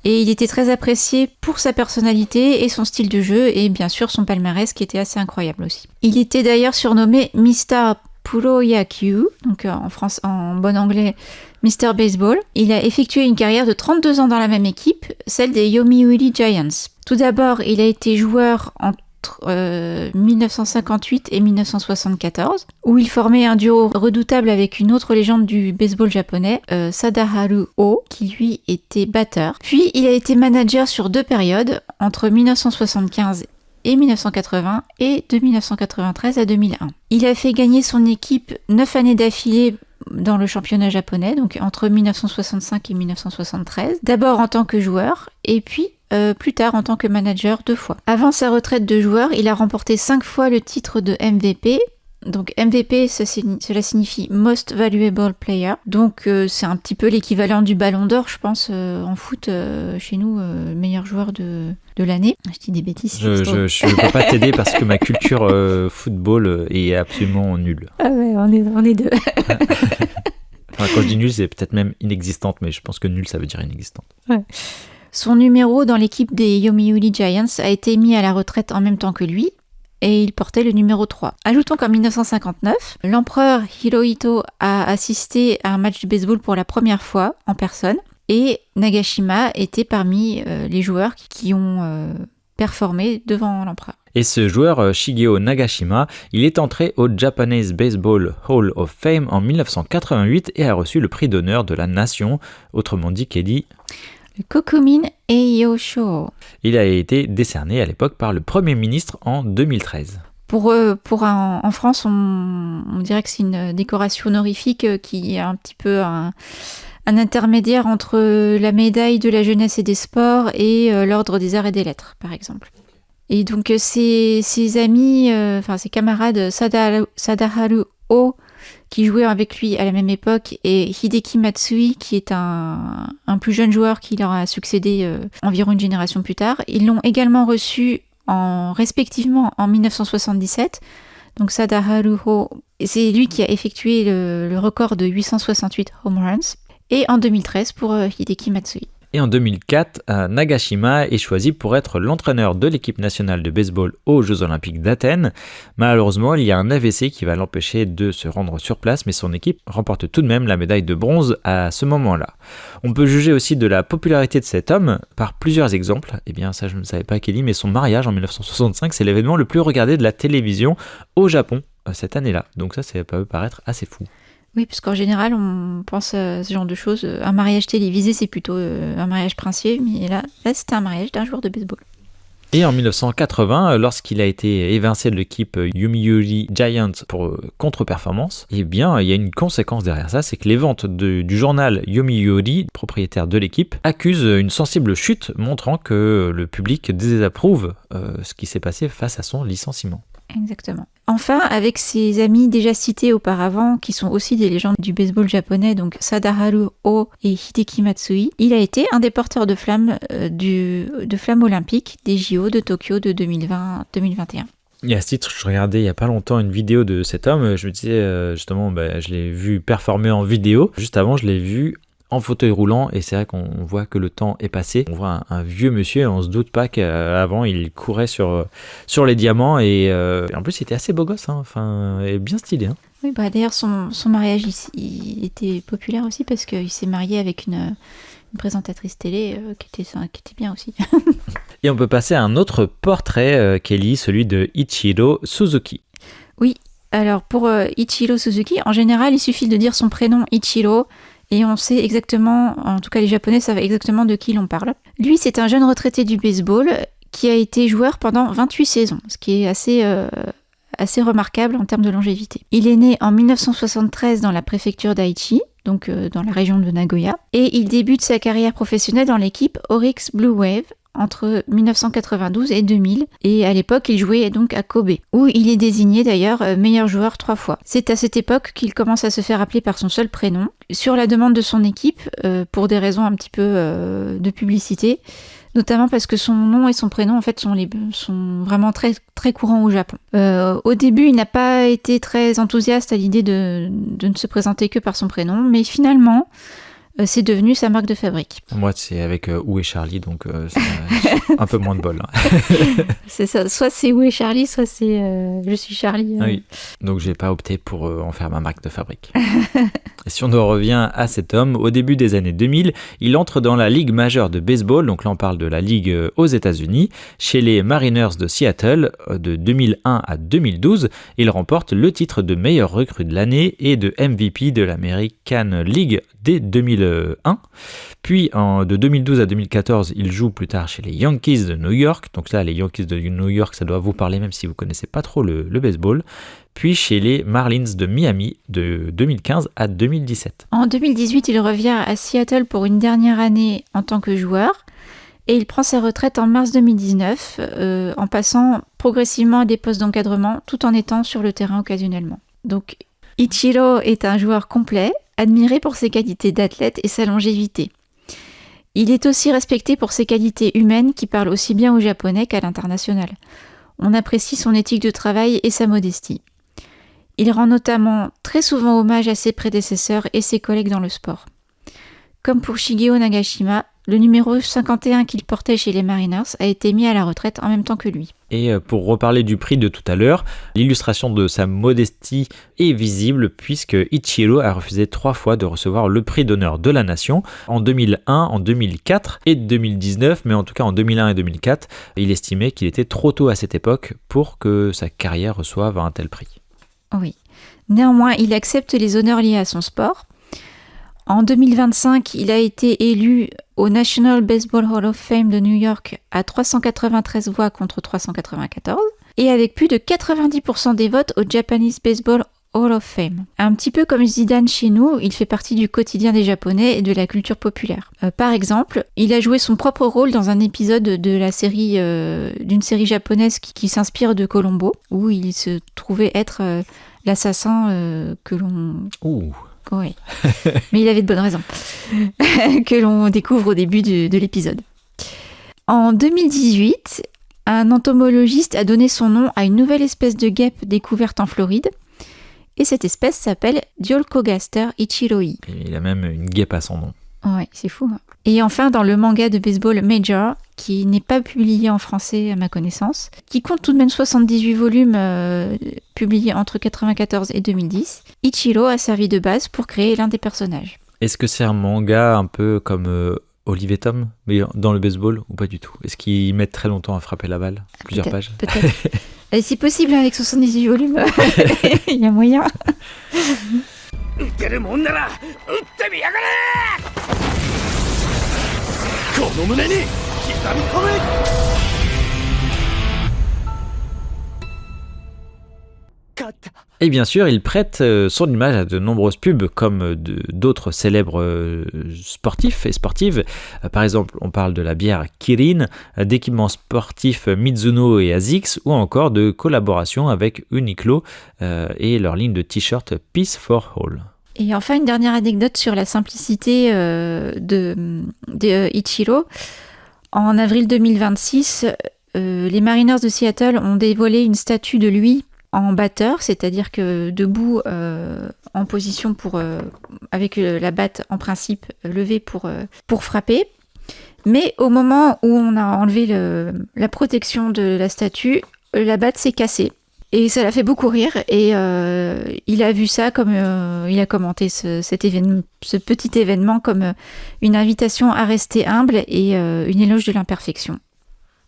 Et il était très apprécié pour sa personnalité et son style de jeu, et bien sûr son palmarès qui était assez incroyable aussi. Il était d'ailleurs surnommé Mr. Puroyaku, donc en bon anglais Mr. Baseball. Il a effectué une carrière de 32 ans dans la même équipe, celle des Yomiuri Giants. Tout d'abord, il a été joueur entre 1958 et 1974, où il formait un duo redoutable avec une autre légende du baseball japonais, Sadaharu Oh, qui lui était batteur. Puis il a été manager sur 2 périodes, entre 1975 et 1980 et de 1993 à 2001. Il a fait gagner son équipe 9 années d'affilée dans le championnat japonais, donc entre 1965 et 1973, d'abord en tant que joueur, et puis plus tard en tant que manager 2 fois. Avant sa retraite de joueur, il a remporté 5 fois le titre de MVP. Donc MVP, cela signifie Most Valuable Player. Donc c'est un petit peu l'équivalent du Ballon d'Or, je pense, en foot, chez nous, meilleur joueur de l'année. Je dis des bêtises. Je ne peux pas t'aider parce que ma culture football est absolument nulle. Ah ouais, on est deux. Enfin, quand je dis nul, c'est peut-être même inexistante, mais je pense que nul, ça veut dire inexistante. Ouais. Son numéro dans l'équipe des Yomiuri Giants a été mis à la retraite en même temps que lui, et il portait le numéro 3. Ajoutons qu'en 1959, l'empereur Hirohito a assisté à un match de baseball pour la première fois en personne, et Nagashima était parmi les joueurs qui ont performé devant l'empereur. Et ce joueur, Shigeo Nagashima, il est entré au Japanese Baseball Hall of Fame en 1988 et a reçu le prix d'honneur de la nation, autrement dit Kelly. Le Kokumin Eiyosho. Il a été décerné à l'époque par le Premier ministre en 2013. En France, on dirait que c'est une décoration honorifique qui est un petit peu un intermédiaire entre la médaille de la jeunesse et des sports et l'ordre des arts et des lettres, par exemple. Et donc ses amis, ses camarades Sadaharu Oh, qui jouait avec lui à la même époque, et Hideki Matsui, qui est un plus jeune joueur qui leur a succédé environ une génération plus tard. Ils l'ont également reçu respectivement en 1977. Donc Sadaharu Oh, c'est lui qui a effectué le record de 868 home runs. Et en 2013 pour Hideki Matsui. Et en 2004, Nagashima est choisi pour être l'entraîneur de l'équipe nationale de baseball aux Jeux Olympiques d'Athènes. Malheureusement, il y a un AVC qui va l'empêcher de se rendre sur place, mais son équipe remporte tout de même la médaille de bronze à ce moment-là. On peut juger aussi de la popularité de cet homme par plusieurs exemples. Eh bien, ça je ne savais pas, Kelly, mais son mariage en 1965, c'est l'événement le plus regardé de la télévision au Japon cette année-là. Donc ça peut paraître assez fou. Oui, parce qu'en général, on pense à ce genre de choses. Un mariage télévisé, c'est plutôt un mariage princier, mais là c'était un mariage d'un joueur de baseball. Et en 1980, lorsqu'il a été évincé de l'équipe Yomiuri Giants pour contre-performance, eh bien, il y a une conséquence derrière ça, c'est que les ventes du journal Yomiuri, propriétaire de l'équipe, accusent une sensible chute, montrant que le public désapprouve ce qui s'est passé face à son licenciement. Exactement. Enfin, avec ses amis déjà cités auparavant, qui sont aussi des légendes du baseball japonais, donc Sadaharu Oh et Hideki Matsui, il a été un des porteurs de flammes olympiques des JO de Tokyo de 2020-2021. Et à ce titre, je regardais il n'y a pas longtemps une vidéo de cet homme, je me disais justement, je l'ai vu performer en vidéo, juste avant je l'ai vu en fauteuil roulant, et c'est vrai qu'on voit que le temps est passé. On voit un vieux monsieur et on se doute pas qu'avant il courait sur les diamants, et en plus il était assez beau gosse, et bien stylé. Oui, d'ailleurs son mariage il était populaire aussi parce qu'il s'est marié avec une présentatrice télé qui était bien aussi. Et on peut passer à un autre portrait, Kelly, celui de Ichiro Suzuki. Oui, alors pour Ichiro Suzuki, en général il suffit de dire son prénom Ichiro, et on sait exactement, en tout cas les Japonais savent exactement de qui l'on parle. Lui, c'est un jeune retraité du baseball qui a été joueur pendant 28 saisons, ce qui est assez remarquable en termes de longévité. Il est né en 1973 dans la préfecture d'Aichi, donc dans la région de Nagoya, et il débute sa carrière professionnelle dans l'équipe Orix Blue Wave entre 1992 et 2000, et à l'époque il jouait donc à Kobe, où il est désigné d'ailleurs meilleur joueur 3 fois. C'est à cette époque qu'il commence à se faire appeler par son seul prénom, sur la demande de son équipe, pour des raisons un petit peu de publicité, notamment parce que son nom et son prénom en fait sont vraiment très, très courants au Japon. Au début, il n'a pas été très enthousiaste à l'idée de ne se présenter que par son prénom, mais finalement c'est devenu sa marque de fabrique. Moi, c'est avec Où est Charlie, donc c'est un peu moins de bol. C'est ça, soit c'est Où est Charlie, soit c'est Je suis Charlie. Oui, donc j'ai pas opté pour en faire ma marque de fabrique. Et si on en revient à cet homme, au début des années 2000, il entre dans la Ligue majeure de baseball, donc là on parle de la Ligue aux États-Unis, chez les Mariners de Seattle, de 2001 à 2012. Il remporte le titre de meilleur recrue de l'année et de MVP de l'American League dès 2011. 2001. Puis de 2012 à 2014, il joue plus tard chez les Yankees de New York. Donc là, les Yankees de New York, ça doit vous parler même si vous ne connaissez pas trop le baseball. Puis chez les Marlins de Miami de 2015 à 2017. En 2018, il revient à Seattle pour une dernière année en tant que joueur. Et il prend sa retraite en mars 2019 en passant progressivement à des postes d'encadrement tout en étant sur le terrain occasionnellement. Donc Ichiro est un joueur complet, admiré pour ses qualités d'athlète et sa longévité. Il est aussi respecté pour ses qualités humaines qui parlent aussi bien aux Japonais qu'à l'international. On apprécie son éthique de travail et sa modestie. Il rend notamment très souvent hommage à ses prédécesseurs et ses collègues dans le sport. Comme pour Shigeo Nagashima, le numéro 51 qu'il portait chez les Mariners a été mis à la retraite en même temps que lui. Et pour reparler du prix de tout à l'heure, l'illustration de sa modestie est visible puisque Ichiro a refusé 3 fois de recevoir le prix d'honneur de la nation, en 2001, en 2004 et 2019, mais en tout cas en 2001 et 2004, il estimait qu'il était trop tôt à cette époque pour que sa carrière reçoive un tel prix. Oui. Néanmoins, il accepte les honneurs liés à son sport. En 2025, il a été élu au National Baseball Hall of Fame de New York à 393 voix contre 394 et avec plus de 90% des votes au Japanese Baseball Hall of Fame. Un petit peu comme Zidane chez nous, il fait partie du quotidien des Japonais et de la culture populaire. Par exemple, il a joué son propre rôle dans un épisode de la série, d'une série japonaise qui s'inspire de Columbo, où il se trouvait être l'assassin que l'on... Ouh. Oui, mais il avait de bonnes raisons, que l'on découvre au début de l'épisode. En 2018, un entomologiste a donné son nom à une nouvelle espèce de guêpe découverte en Floride, et cette espèce s'appelle Diolchogaster ichiroi. Et il a même une guêpe à son nom. Ouais, c'est fou. Hein. Et enfin, dans le manga de baseball Major, qui n'est pas publié en français à ma connaissance, qui compte tout de même 78 volumes publiés entre 1994 et 2010, Ichiro a servi de base pour créer l'un des personnages. Est-ce que c'est un manga un peu comme Olive et Tom, mais dans le baseball ou pas du tout? Est-ce qu'ils mettent très longtemps à frapper la balle? Plusieurs pages? Peut-être. C'est possible, avec 78 volumes, il y a moyen. Et bien sûr, il prête son image à de nombreuses pubs comme d'autres célèbres sportifs et sportives. Par exemple, on parle de la bière Kirin, d'équipements sportifs Mizuno et Asics, ou encore de collaborations avec Uniqlo et leur ligne de t-shirts Peace for All. Et enfin, une dernière anecdote sur la simplicité de Ichiro. En avril 2026, les Mariners de Seattle ont dévoilé une statue de lui en batteur, c'est-à-dire que debout en position avec la batte en principe levée pour frapper. Mais au moment où on a enlevé la protection de la statue, la batte s'est cassée. Et ça l'a fait beaucoup rire et il a vu ça comme il a commenté ce petit événement comme une invitation à rester humble et une éloge de l'imperfection.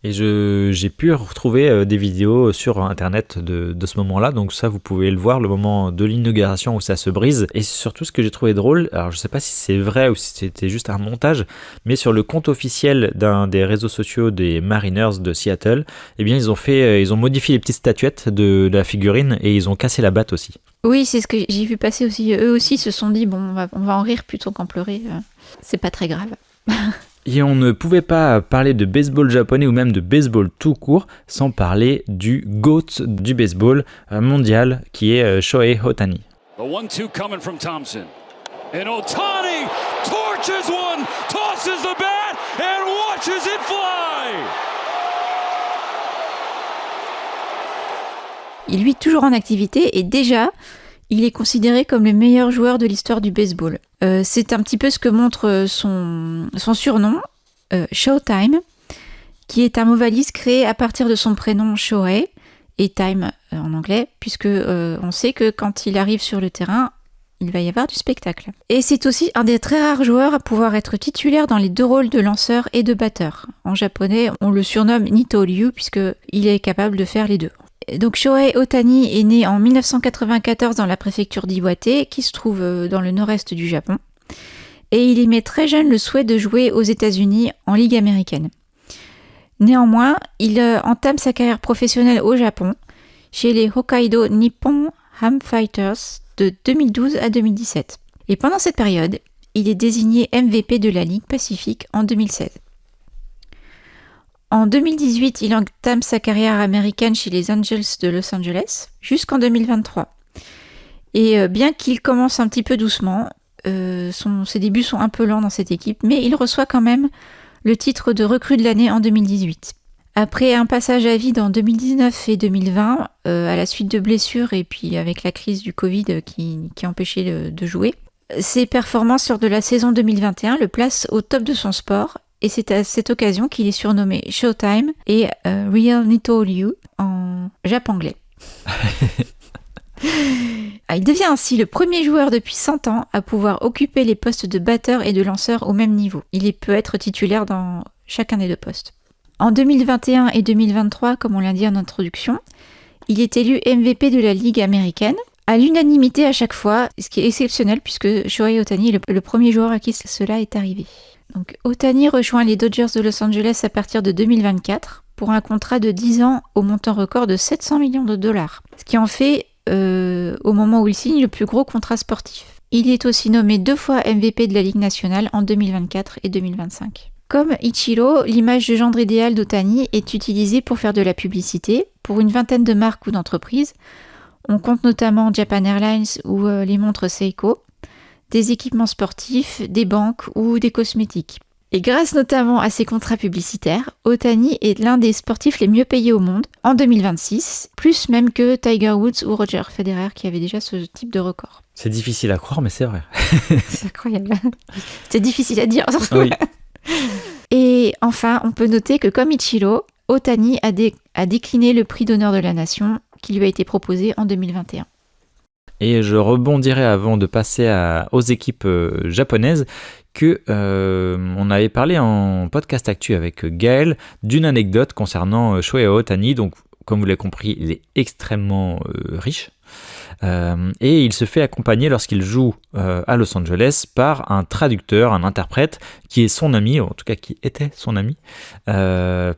Et j'ai pu retrouver des vidéos sur internet de ce moment-là, donc ça vous pouvez le voir, le moment de l'inauguration où ça se brise. Et surtout ce que j'ai trouvé drôle, alors je sais pas si c'est vrai ou si c'était juste un montage, mais sur le compte officiel d'un des réseaux sociaux des Mariners de Seattle, eh bien ils ont modifié les petites statuettes de la figurine et ils ont cassé la batte aussi. Oui, c'est ce que j'ai vu passer aussi. Eux aussi se sont dit, bon, on va en rire plutôt qu'en pleurer. C'est pas très grave. Et on ne pouvait pas parler de baseball japonais ou même de baseball tout court sans parler du GOAT du baseball mondial qui est Shohei Ohtani. The 1-2 coming from Thompson. And Ohtani torches one, tosses the bat, and watches it fly! Il est toujours en activité et déjà, il est considéré comme le meilleur joueur de l'histoire du baseball. C'est un petit peu ce que montre son surnom, Showtime, qui est un mot valise créé à partir de son prénom Shohei, et Time en anglais, puisque on sait que quand il arrive sur le terrain, il va y avoir du spectacle. Et c'est aussi un des très rares joueurs à pouvoir être titulaire dans les deux rôles de lanceur et de batteur. En japonais, on le surnomme Nitoryu, puisqu'il est capable de faire les deux. Donc Shohei Ohtani est né en 1994 dans la préfecture d'Iwate, qui se trouve dans le nord-est du Japon. et il émet très jeune le souhait de jouer aux États-Unis en Ligue américaine. Néanmoins, il entame sa carrière professionnelle au Japon, chez les Hokkaido Nippon Ham Fighters de 2012 à 2017. Et pendant cette période, il est désigné MVP de la Ligue Pacifique en 2016. En 2018, il entame sa carrière américaine chez les Angels de Los Angeles jusqu'en 2023. Et bien qu'il commence un petit peu doucement, ses débuts sont un peu lents dans cette équipe, mais il reçoit quand même le titre de recrue de l'année en 2018. Après un passage à vide en 2019 et 2020, à la suite de blessures et puis avec la crise du Covid qui empêchait de jouer, ses performances lors de la saison 2021 le placent au top de son sport, et c'est à cette occasion qu'il est surnommé Showtime et Real Nito Ryu en japonais. Il devient ainsi le premier joueur depuis 100 ans à pouvoir occuper les postes de batteur et de lanceur au même niveau. Il peut être titulaire dans chacun des deux postes. En 2021 et 2023, comme on l'a dit en introduction, il est élu MVP de la Ligue américaine, à l'unanimité à chaque fois, ce qui est exceptionnel puisque Shohei Ohtani est le premier joueur à qui cela est arrivé. Donc, Ohtani rejoint les Dodgers de Los Angeles à partir de 2024 pour un contrat de 10 ans au montant record de 700 millions de dollars, ce qui en fait au moment où il signe le plus gros contrat sportif. Il est aussi nommé 2 fois MVP de la Ligue nationale en 2024 et 2025. Comme Ichiro, l'image de gendre idéal d'Ohtani est utilisée pour faire de la publicité pour une vingtaine de marques ou d'entreprises. On compte notamment Japan Airlines ou les montres Seiko, des équipements sportifs, des banques ou des cosmétiques. Et grâce notamment à ses contrats publicitaires, Ohtani est l'un des sportifs les mieux payés au monde en 2026, plus même que Tiger Woods ou Roger Federer qui avaient déjà ce type de record. C'est difficile à croire, mais c'est vrai. C'est incroyable. C'est difficile à dire. Oui. Et enfin, on peut noter que comme Ichiro, Ohtani a décliné le prix d'honneur de la nation qui lui a été proposé en 2021. Et je rebondirai avant de passer aux équipes japonaises que on avait parlé en podcast actu avec Gaël d'une anecdote concernant Shohei Ohtani. Donc, comme vous l'avez compris, il est extrêmement riche. Et il se fait accompagner lorsqu'il joue à Los Angeles par un traducteur, un interprète qui est son ami, ou en tout cas qui était son ami,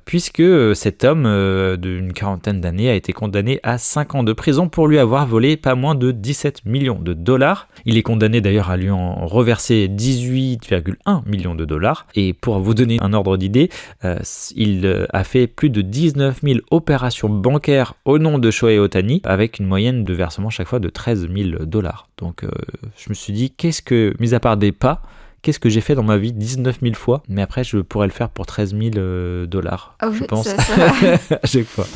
puisque cet homme d'une quarantaine d'années a été condamné à 5 ans de prison pour lui avoir volé pas moins de 17 millions de dollars. Il est condamné d'ailleurs à lui en reverser 18,1 millions de dollars. Et pour vous donner un ordre d'idée, il a fait plus de 19 000 opérations bancaires au nom de Shohei Ohtani, avec une moyenne de versement chaque fois de 13 000 dollars. Donc je me suis dit, mis à part des pas, qu'est-ce que j'ai fait dans ma vie 19 000 fois, mais après je pourrais le faire pour 13 000 dollars, je pense, à chaque fois.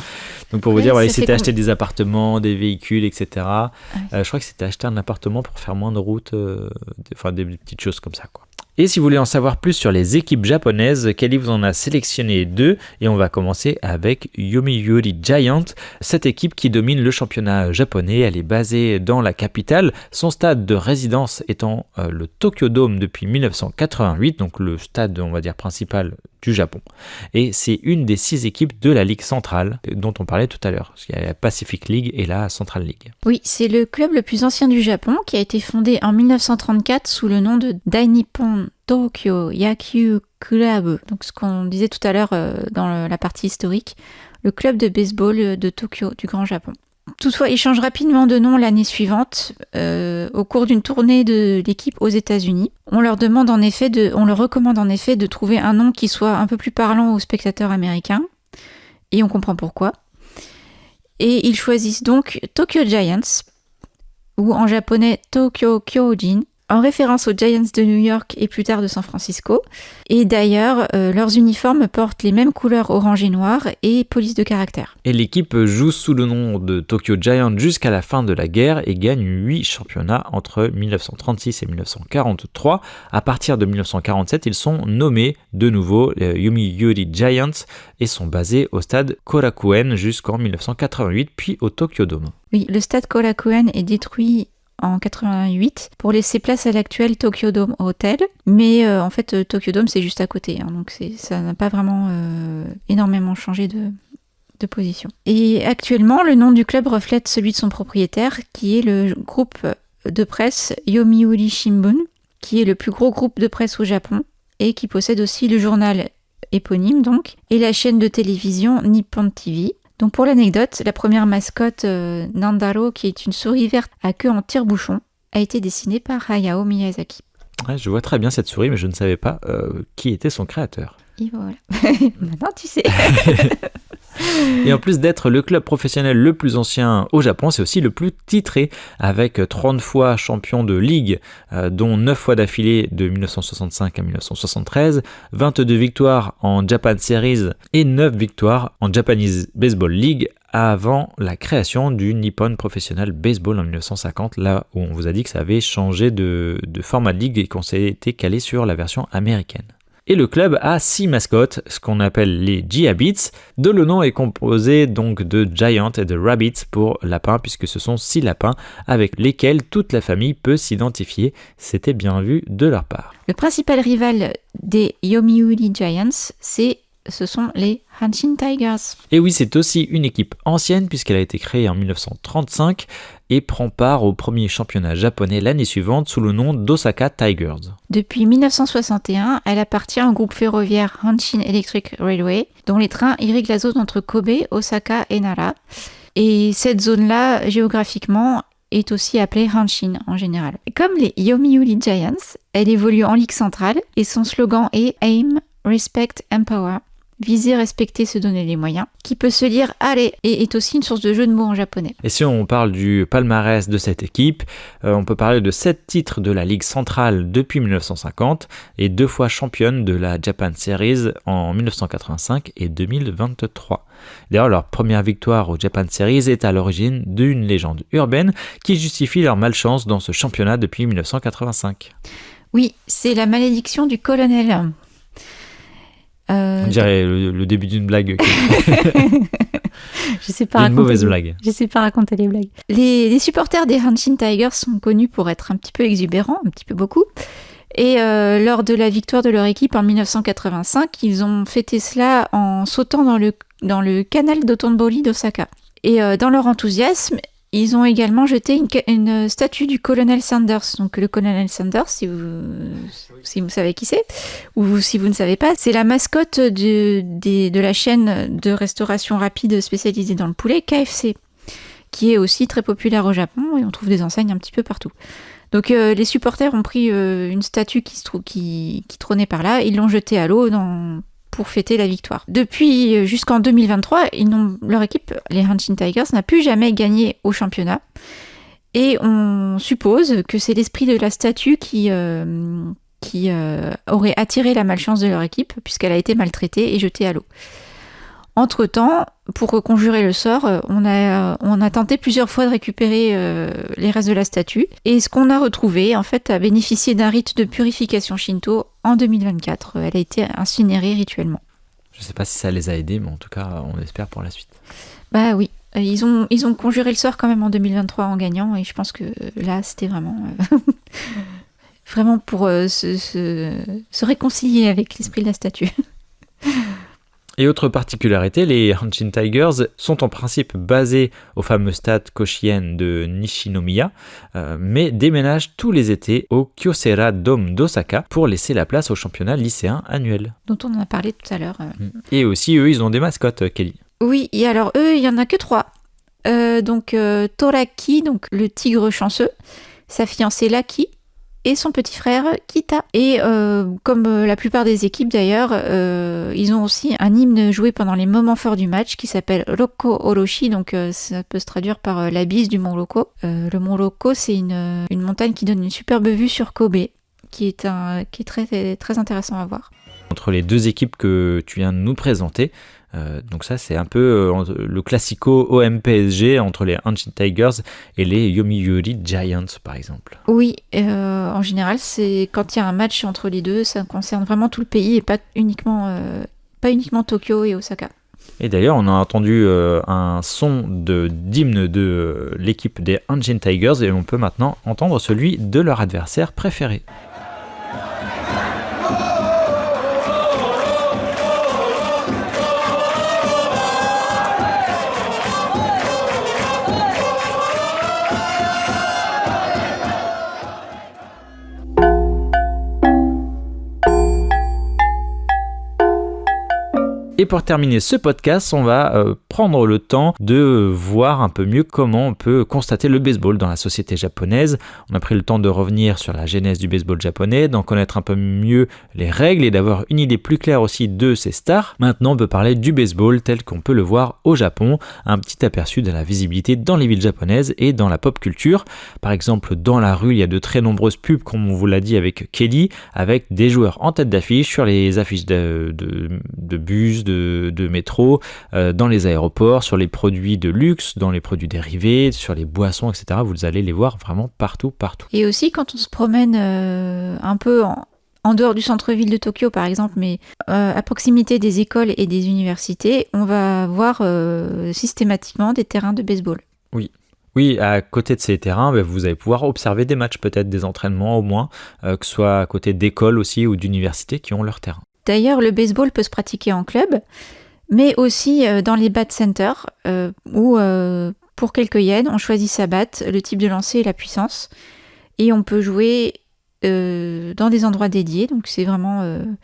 Donc pour vous dire, il s'était acheté des appartements, des véhicules, etc. Ouais. Je crois que c'était acheté un appartement pour faire moins de route, des petites choses comme ça, quoi. Et si vous voulez en savoir plus sur les équipes japonaises, Kelly vous en a sélectionné 2 et on va commencer avec Yomiuri Giant, cette équipe qui domine le championnat japonais. Elle est basée dans la capitale, son stade de résidence étant le Tokyo Dome depuis 1988, donc le stade, on va dire, principal du Japon. Et c'est une des 6 équipes de la Ligue centrale dont on parlait tout à l'heure. Il y a la Pacific League et la Central League. Oui, c'est le club le plus ancien du Japon qui a été fondé en 1934 sous le nom de Dainippon Tokyo Yakyū Club. Donc ce qu'on disait tout à l'heure dans la partie historique, le club de baseball de Tokyo, du Grand Japon. Toutefois, il change rapidement de nom l'année suivante, au cours d'une tournée de l'équipe aux États-Unis. On leur recommande en effet de trouver un nom qui soit un peu plus parlant aux spectateurs américains, et on comprend pourquoi. Et ils choisissent donc Tokyo Giants, ou en japonais Tokyo Kyojin, en référence aux Giants de New York et plus tard de San Francisco. Et d'ailleurs, leurs uniformes portent les mêmes couleurs orange et noir et police de caractère. Et l'équipe joue sous le nom de Tokyo Giants jusqu'à la fin de la guerre et gagne 8 championnats entre 1936 et 1943. À partir de 1947, ils sont nommés de nouveau Yomiuri Giants et sont basés au stade Korakuen jusqu'en 1988, puis au Tokyo Dome. Oui, le stade Korakuen est détruit en 88 pour laisser place à l'actuel Tokyo Dome Hotel, mais en fait Tokyo Dome c'est juste à côté, hein, donc ça n'a pas vraiment énormément changé de position. Et actuellement le nom du club reflète celui de son propriétaire qui est le groupe de presse Yomiuri Shimbun, qui est le plus gros groupe de presse au Japon et qui possède aussi le journal éponyme donc, et la chaîne de télévision Nippon TV. Donc pour l'anecdote, la première mascotte Nandaro, qui est une souris verte à queue en tire-bouchon, a été dessinée par Hayao Miyazaki. Ouais, je vois très bien cette souris, mais je ne savais pas qui était son créateur. Et voilà. Maintenant tu sais. Et en plus d'être le club professionnel le plus ancien au Japon, c'est aussi le plus titré, avec 30 fois champion de ligue, dont 9 fois d'affilée de 1965 à 1973, 22 victoires en Japan Series et 9 victoires en Japanese Baseball League avant la création du Nippon Professional Baseball en 1950, là où on vous a dit que ça avait changé de format de ligue et qu'on s'était calé sur la version américaine. Et le club a 6 mascottes, ce qu'on appelle les Giabits, dont le nom est composé donc de Giant et de Rabbit pour lapin, puisque ce sont 6 lapins avec lesquels toute la famille peut s'identifier. C'était bien vu de leur part. Le principal rival des Yomiuri Giants, ce sont les Hanshin Tigers. Et oui, c'est aussi une équipe ancienne puisqu'elle a été créée en 1935 et prend part au premier championnat japonais l'année suivante sous le nom d'Osaka Tigers. Depuis 1961, elle appartient au groupe ferroviaire Hanshin Electric Railway, dont les trains irriguent la zone entre Kobe, Osaka et Nara. Et cette zone-là, géographiquement, est aussi appelée Hanshin en général. Comme les Yomiuri Giants, elle évolue en Ligue centrale et son slogan est Aim, Respect, Empower. Viser, respecter, se donner les moyens, qui peut se lire « Allez » et est aussi une source de jeu de mots en japonais. Et si on parle du palmarès de cette équipe, on peut parler de 7 titres de la Ligue centrale depuis 1950 et 2 fois championne de la Japan Series en 1985 et 2023. D'ailleurs, leur première victoire au Japan Series est à l'origine d'une légende urbaine qui justifie leur malchance dans ce championnat depuis 1985. Oui, c'est la malédiction du colonel. On dirait le début d'une blague. Je sais pas une mauvaise blague. Je sais pas raconter les blagues. Les supporters des Hanshin Tigers sont connus pour être un petit peu exubérants, un petit peu beaucoup. Et lors de la victoire de leur équipe en 1985, ils ont fêté cela en sautant dans le canal d'Otonbori d'Osaka. Et dans leur enthousiasme, ils ont également jeté une statue du colonel Sanders. Donc le colonel Sanders, si vous savez qui c'est, ou si vous ne savez pas, c'est la mascotte de la chaîne de restauration rapide spécialisée dans le poulet, KFC, qui est aussi très populaire au Japon et on trouve des enseignes un petit peu partout. Donc les supporters ont pris une statue qui trônait par là, ils l'ont jetée à l'eau pour fêter la victoire. Depuis jusqu'en 2023, leur équipe, les Hanshin Tigers, n'a plus jamais gagné au championnat. Et on suppose que c'est l'esprit de la statue qui aurait attiré la malchance de leur équipe, puisqu'elle a été maltraitée et jetée à l'eau. Entre-temps, pour conjurer le sort, on a tenté plusieurs fois de récupérer les restes de la statue. Et ce qu'on a retrouvé, en fait, a bénéficié d'un rite de purification shinto en 2024. Elle a été incinérée rituellement. Je ne sais pas si ça les a aidés, mais en tout cas, on espère pour la suite. Bah oui, ils ont conjuré le sort quand même en 2023 en gagnant. Et je pense que là, c'était vraiment... vraiment pour se réconcilier avec l'esprit de la statue. Et autre particularité, les Hanshin Tigers sont en principe basés au fameux stade Koshien de Nishinomiya, mais déménagent tous les étés au Kyocera Dome d'Osaka pour laisser la place au championnat lycéen annuel. Dont on en a parlé tout à l'heure. Et aussi, eux, ils ont des mascottes, Kelly. Oui, et alors eux, il n'y en a que 3. Donc Toraki, donc le tigre chanceux, sa fiancée Laki, et son petit frère Kita. Et comme la plupart des équipes d'ailleurs, ils ont aussi un hymne joué pendant les moments forts du match qui s'appelle Rokko Oroshi, donc ça peut se traduire par la bise du mont Rokko. Le mont Rokko, c'est une montagne qui donne une superbe vue sur Kobe, qui est très, très intéressant à voir. Entre les deux équipes que tu viens de nous présenter, donc ça c'est un peu le classico OM-PSG entre les Hanshin Tigers et les Yomiuri Giants par exemple. Oui, en général c'est quand il y a un match entre les deux, ça concerne vraiment tout le pays et pas uniquement Tokyo et Osaka. Et d'ailleurs on a entendu un son d'hymne de l'équipe des Hanshin Tigers et on peut maintenant entendre celui de leur adversaire préféré. Et pour terminer ce podcast, on va prendre le temps de voir un peu mieux comment on peut constater le baseball dans la société japonaise. On a pris le temps de revenir sur la genèse du baseball japonais, d'en connaître un peu mieux les règles et d'avoir une idée plus claire aussi de ses stars. Maintenant, on peut parler du baseball tel qu'on peut le voir au Japon, un petit aperçu de la visibilité dans les villes japonaises et dans la pop culture. Par exemple, dans la rue, il y a de très nombreuses pubs, comme on vous l'a dit avec Kelly, avec des joueurs en tête d'affiche sur les affiches de bus, de métro, dans les aéroports, sur les produits de luxe, dans les produits dérivés, sur les boissons, etc. Vous allez les voir vraiment partout. Et aussi quand on se promène un peu en dehors du centre-ville de Tokyo par exemple, mais à proximité des écoles et des universités, on va voir systématiquement des terrains de baseball. Oui, à côté de ces terrains, vous allez pouvoir observer des matchs, peut-être des entraînements au moins, que ce soit à côté d'écoles aussi ou d'universités qui ont leur terrain. D'ailleurs, le baseball peut se pratiquer en club, mais aussi dans les bat centers, où pour quelques yens, on choisit sa batte, le type de lancer et la puissance, et on peut jouer dans des endroits dédiés. Donc c'est vraiment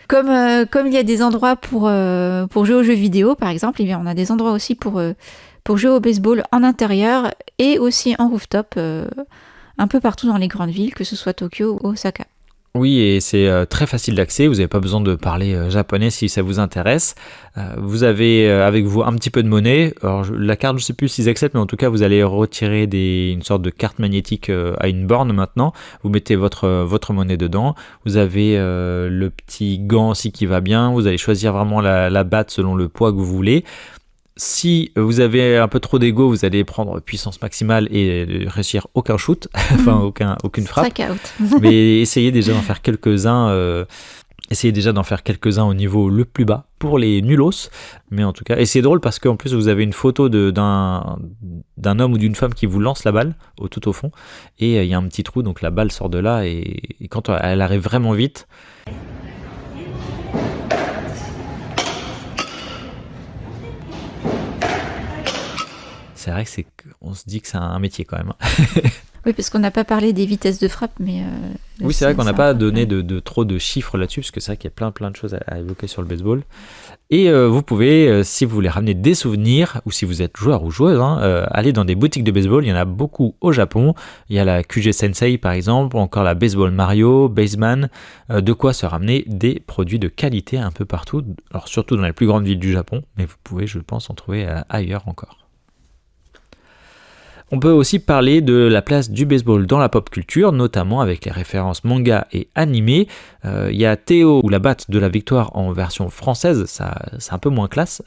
comme il y a des endroits pour jouer aux jeux vidéo, par exemple, et bien on a des endroits aussi pour jouer au baseball en intérieur et aussi en rooftop, un peu partout dans les grandes villes, que ce soit Tokyo ou Osaka. Oui, et c'est très facile d'accès, vous n'avez pas besoin de parler japonais si ça vous intéresse. Vous avez avec vous un petit peu de monnaie. Alors, la carte, je ne sais plus s'ils acceptent, mais en tout cas, vous allez retirer une sorte de carte magnétique à une borne maintenant. Vous mettez votre monnaie dedans. Vous avez le petit gant aussi qui va bien. Vous allez choisir vraiment la batte selon le poids que vous voulez. Si vous avez un peu trop d'ego, vous allez prendre puissance maximale et réussir aucun shoot, enfin aucune frappe. Strike out. Mais essayez déjà d'en faire quelques-uns. Au niveau le plus bas pour les nulos. Mais en tout cas, et c'est drôle parce qu'en plus vous avez une photo d'un homme ou d'une femme qui vous lance la balle tout au fond. Et il y a un petit trou, donc la balle sort de là. Et quand elle arrive vraiment vite. C'est vrai qu'on se dit que c'est un métier quand même. Oui, parce qu'on n'a pas parlé des vitesses de frappe, mais... oui, c'est vrai qu'on n'a pas donné de trop de chiffres là-dessus, parce que c'est vrai qu'il y a plein de choses à évoquer sur le baseball. Et vous pouvez, si vous voulez ramener des souvenirs, ou si vous êtes joueur ou joueuse, aller dans des boutiques de baseball. Il y en a beaucoup au Japon. Il y a la QG Sensei par exemple, ou encore la Baseball Mario, Baseman. De quoi se ramener des produits de qualité un peu partout, alors surtout dans les plus grandes villes du Japon, mais vous pouvez, je pense, en trouver ailleurs encore. On peut aussi parler de la place du baseball dans la pop culture, notamment avec les références manga et animés. Il y a Théo ou la batte de la victoire en version française, ça c'est un peu moins classe,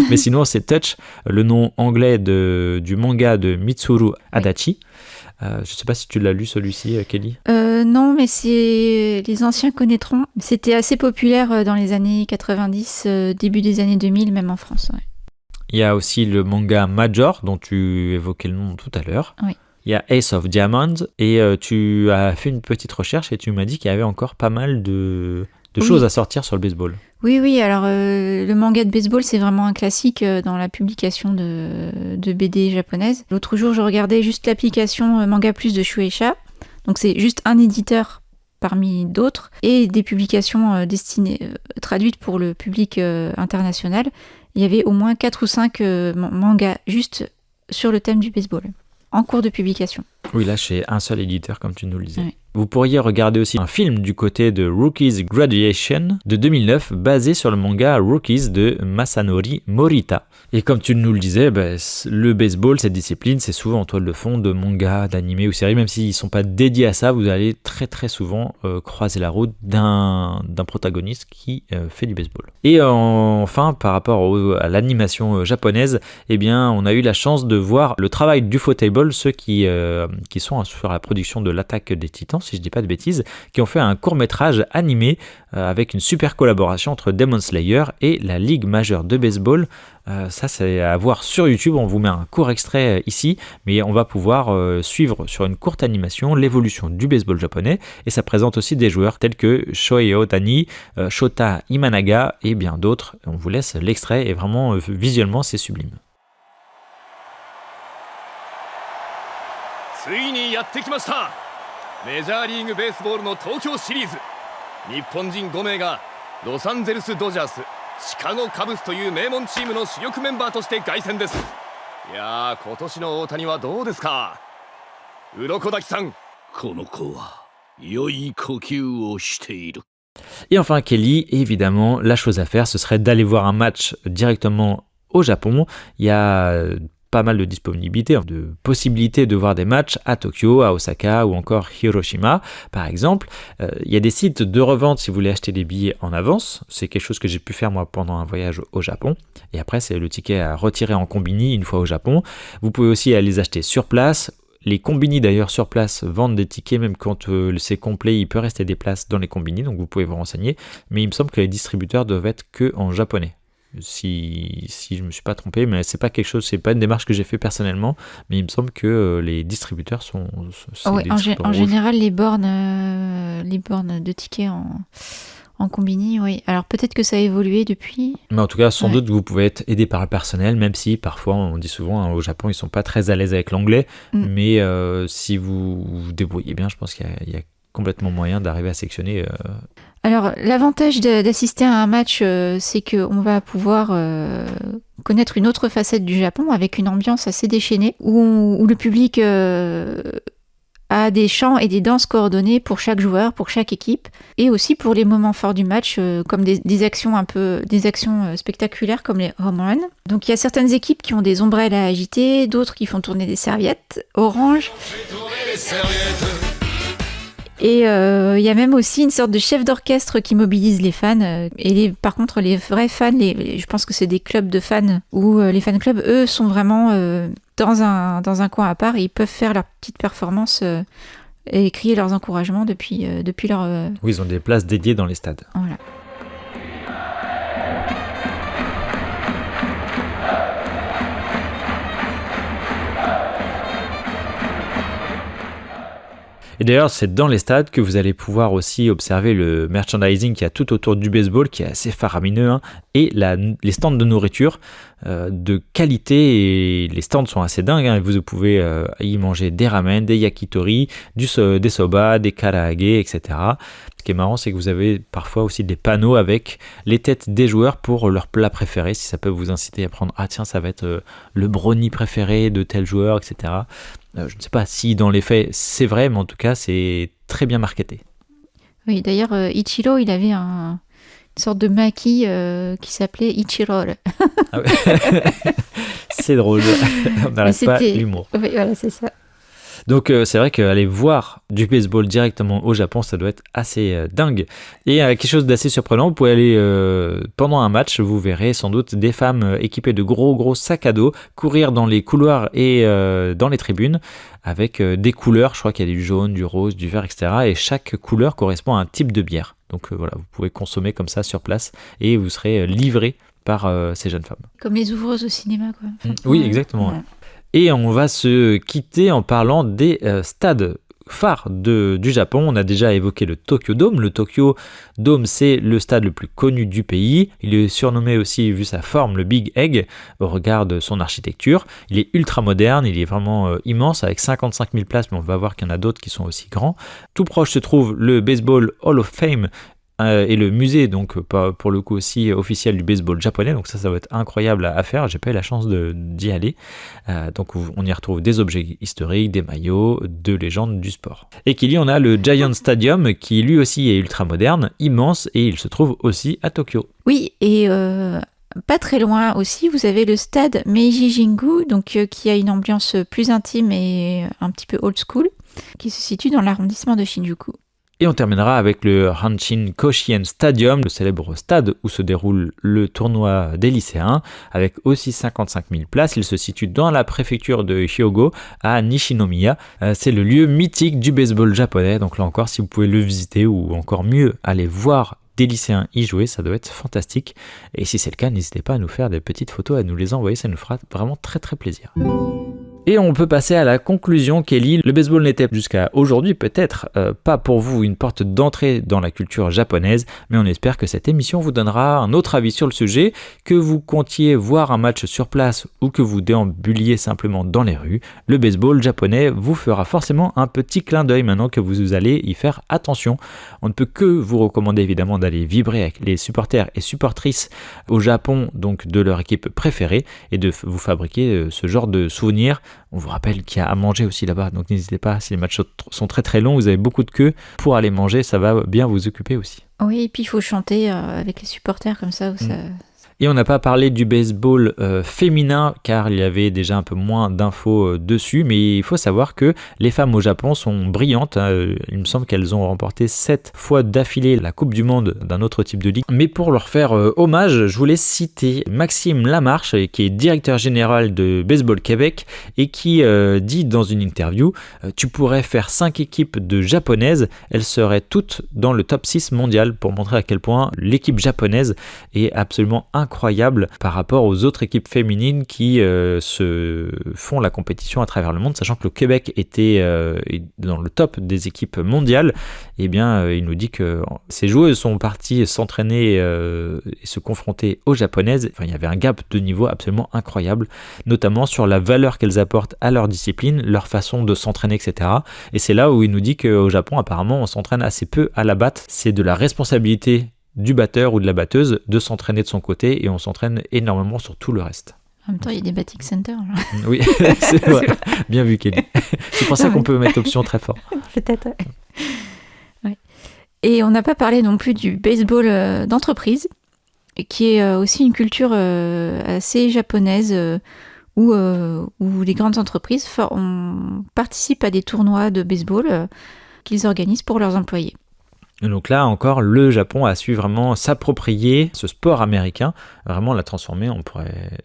mais sinon c'est Touch, le nom anglais du manga de Mitsuru Adachi. Je ne sais pas si tu l'as lu celui-ci, Kelly. Non, mais les anciens connaîtront. C'était assez populaire dans les années 90, début des années 2000, même en France. Ouais. Il y a aussi le manga Major, dont tu évoquais le nom tout à l'heure. Oui. Il y a Ace of Diamonds, et tu as fait une petite recherche et tu m'as dit qu'il y avait encore pas mal de choses à sortir sur le baseball. Oui, alors le manga de baseball, c'est vraiment un classique dans la publication de BD japonaise. L'autre jour, je regardais juste l'application Manga Plus de Shueisha. Donc c'est juste un éditeur parmi d'autres, et des publications traduites pour le public international. Il y avait au moins 4 ou 5 mangas juste sur le thème du baseball, en cours de publication. Oui, là, chez un seul éditeur, comme tu nous le disais. Oui. Vous pourriez regarder aussi un film du côté de Rookies Graduation de 2009, basé sur le manga Rookies de Masanori Morita. Et comme tu nous le disais, le baseball, cette discipline, c'est souvent en toile de fond de mangas, d'animés ou séries. Même s'ils ne sont pas dédiés à ça, vous allez très très souvent croiser la route d'un protagoniste qui fait du baseball. Et enfin, par rapport à l'animation japonaise, eh bien, on a eu la chance de voir le travail d'Ufotable, ceux qui sont sur la production de l'Attaque des Titans, si je dis pas de bêtises, qui ont fait un court-métrage animé avec une super collaboration entre Demon Slayer et la Ligue majeure de baseball. Ça, c'est à voir sur YouTube. On vous met un court extrait ici, mais on va pouvoir suivre sur une courte animation l'évolution du baseball japonais, et ça présente aussi des joueurs tels que Shohei Ohtani, Shota Imanaga et bien d'autres. On vous laisse l'extrait, et vraiment visuellement c'est sublime. ついにやってきました。メジャーリーグベースボールの東京シリーズ。日本人5名がロサンゼルスドジャースシカゴカブスという名門チームの主力メンバーとして凱旋です。いやー、今年の大谷はどうですか、鱗滝さん。この子は良い呼吸をしている。 Et enfin Kelly, évidemment, la chose à faire, ce serait d'aller voir un match directement au Japon. Il y a pas mal de disponibilité, de possibilités de voir des matchs à Tokyo, à Osaka ou encore Hiroshima, par exemple. Il y a des sites de revente si vous voulez acheter des billets en avance. C'est quelque chose que j'ai pu faire moi pendant un voyage au Japon. Et après, c'est le ticket à retirer en combini une fois au Japon. Vous pouvez aussi aller les acheter sur place. Les combini d'ailleurs sur place vendent des tickets, même quand c'est complet, il peut rester des places dans les combini, donc vous pouvez vous renseigner. Mais il me semble que les distributeurs doivent être que en japonais. Si je me suis pas trompé, mais c'est pas une démarche que j'ai fait personnellement, mais il me semble que les distributeurs sont. Ouais, en général, les bornes de tickets en combini, oui. Alors peut-être que ça a évolué depuis. Mais en tout cas, sans doute, vous pouvez être aidé par le personnel, même si parfois, on dit souvent, au Japon, ils sont pas très à l'aise avec l'anglais. Mais si vous vous débrouillez bien, je pense qu'il y a complètement moyen d'arriver à sectionner. Alors, l'avantage d'assister à un match, c'est qu'on va pouvoir connaître une autre facette du Japon avec une ambiance assez déchaînée, où le public a des chants et des danses coordonnées pour chaque joueur, pour chaque équipe, et aussi pour les moments forts du match, comme des actions spectaculaires comme les home runs. Donc il y a certaines équipes qui ont des ombrelles à agiter, d'autres qui font tourner des serviettes orange. Et il y a même aussi une sorte de chef d'orchestre qui mobilise les fans. Par contre, les vrais fans, je pense que c'est des clubs de fans, où les fan clubs, eux, sont vraiment dans un coin à part et ils peuvent faire leur petite performance et crier leurs encouragements depuis leur... Oui, ils ont des places dédiées dans les stades. Voilà. Et d'ailleurs, c'est dans les stades que vous allez pouvoir aussi observer le merchandising qu'il y a tout autour du baseball, qui est assez faramineux, hein, et les stands de nourriture de qualité. Et les stands sont assez dingues, hein, vous pouvez y manger des ramen, des yakitori, des soba, des karaage, etc. Ce qui est marrant, c'est que vous avez parfois aussi des panneaux avec les têtes des joueurs pour leur plat préféré, si ça peut vous inciter à prendre, ah tiens, ça va être le brownie préféré de tel joueur, etc. Je ne sais pas si dans les faits c'est vrai, mais en tout cas c'est très bien marketé. Oui, d'ailleurs Ichiro, il avait une sorte de maquis qui s'appelait Ichirol. Ah ouais. C'est drôle, on n'arrête pas l'humour. Oui, voilà, c'est ça. Donc c'est vrai qu'aller voir du baseball directement au Japon, ça doit être assez dingue. Et quelque chose d'assez surprenant, vous pouvez aller pendant un match, vous verrez sans doute des femmes équipées de gros sacs à dos courir dans les couloirs et dans les tribunes avec des couleurs. Je crois qu'il y a du jaune, du rose, du vert, etc. Et chaque couleur correspond à un type de bière. Donc voilà, vous pouvez consommer comme ça sur place et vous serez livré par ces jeunes femmes. Comme les ouvreuses au cinéma, quoi. Enfin, oui, exactement. Ouais. Et on va se quitter en parlant des stades phares du Japon. On a déjà évoqué le Tokyo Dome. Le Tokyo Dome, c'est le stade le plus connu du pays. Il est surnommé aussi, vu sa forme, le Big Egg, au regard de son architecture. Il est ultra moderne, il est vraiment immense, avec 55 000 places, mais on va voir qu'il y en a d'autres qui sont aussi grands. Tout proche se trouve le Baseball Hall of Fame, et le musée, donc pour le coup aussi officiel du baseball japonais, donc ça va être incroyable à faire. J'ai pas eu la chance d'y aller, donc on y retrouve des objets historiques, des maillots, de légendes du sport. Et qu'il y en a le Giant Stadium qui lui aussi est ultra moderne, immense, et il se trouve aussi à Tokyo. Oui, et pas très loin aussi, vous avez le stade Meiji Jingu, donc qui a une ambiance plus intime et un petit peu old school, qui se situe dans l'arrondissement de Shinjuku. Et on terminera avec le Hanshin Koshien Stadium, le célèbre stade où se déroule le tournoi des lycéens, avec aussi 55 000 places. Il se situe dans la préfecture de Hyogo, à Nishinomiya. C'est le lieu mythique du baseball japonais, donc là encore, si vous pouvez le visiter, ou encore mieux, aller voir des lycéens y jouer, ça doit être fantastique. Et si c'est le cas, n'hésitez pas à nous faire des petites photos, à nous les envoyer, ça nous fera vraiment très très plaisir. Et on peut passer à la conclusion, Kelly. Le baseball n'était jusqu'à aujourd'hui peut-être pas pour vous une porte d'entrée dans la culture japonaise, mais on espère que cette émission vous donnera un autre avis sur le sujet, que vous comptiez voir un match sur place ou que vous déambuliez simplement dans les rues. Le baseball japonais vous fera forcément un petit clin d'œil maintenant que vous allez y faire attention. On ne peut que vous recommander évidemment d'aller vibrer avec les supporters et supportrices au Japon, donc de leur équipe préférée, et de vous fabriquer ce genre de souvenirs. On vous rappelle qu'il y a à manger aussi là-bas, donc n'hésitez pas, si les matchs sont très très longs, vous avez beaucoup de queues pour aller manger, ça va bien vous occuper aussi. Oui, et puis il faut chanter avec les supporters comme ça. Et on n'a pas parlé du baseball féminin car il y avait déjà un peu moins d'infos dessus, mais il faut savoir que les femmes au Japon sont brillantes. Il me semble qu'elles ont remporté 7 fois d'affilée la Coupe du Monde d'un autre type de ligue. Mais pour leur faire hommage, je voulais citer Maxime Lamarche, qui est directeur général de Baseball Québec et qui dit dans une interview « Tu pourrais faire 5 équipes de japonaises, elles seraient toutes dans le top 6 mondial » pour montrer à quel point l'équipe japonaise est absolument incroyable par rapport aux autres équipes féminines qui se font la compétition à travers le monde, sachant que le Québec était dans le top des équipes mondiales. Eh bien, il nous dit que ces joueuses sont parties s'entraîner et se confronter aux japonaises. Enfin, il y avait un gap de niveau absolument incroyable, notamment sur la valeur qu'elles apportent à leur discipline, leur façon de s'entraîner, etc. Et c'est là où il nous dit qu'au Japon, apparemment, on s'entraîne assez peu à la batte. C'est de la responsabilité du batteur ou de la batteuse de s'entraîner de son côté et on s'entraîne énormément sur tout le reste. En même temps, il y a des batting centers. Oui, c'est vrai. Bien vu, Kelly. C'est pour ça qu'on peut mettre option très fort. Peut-être, ouais. Et on n'a pas parlé non plus du baseball d'entreprise, qui est aussi une culture assez japonaise où les grandes entreprises participent à des tournois de baseball qu'ils organisent pour leurs employés. Et donc là encore, le Japon a su vraiment s'approprier ce sport américain, vraiment la transformer.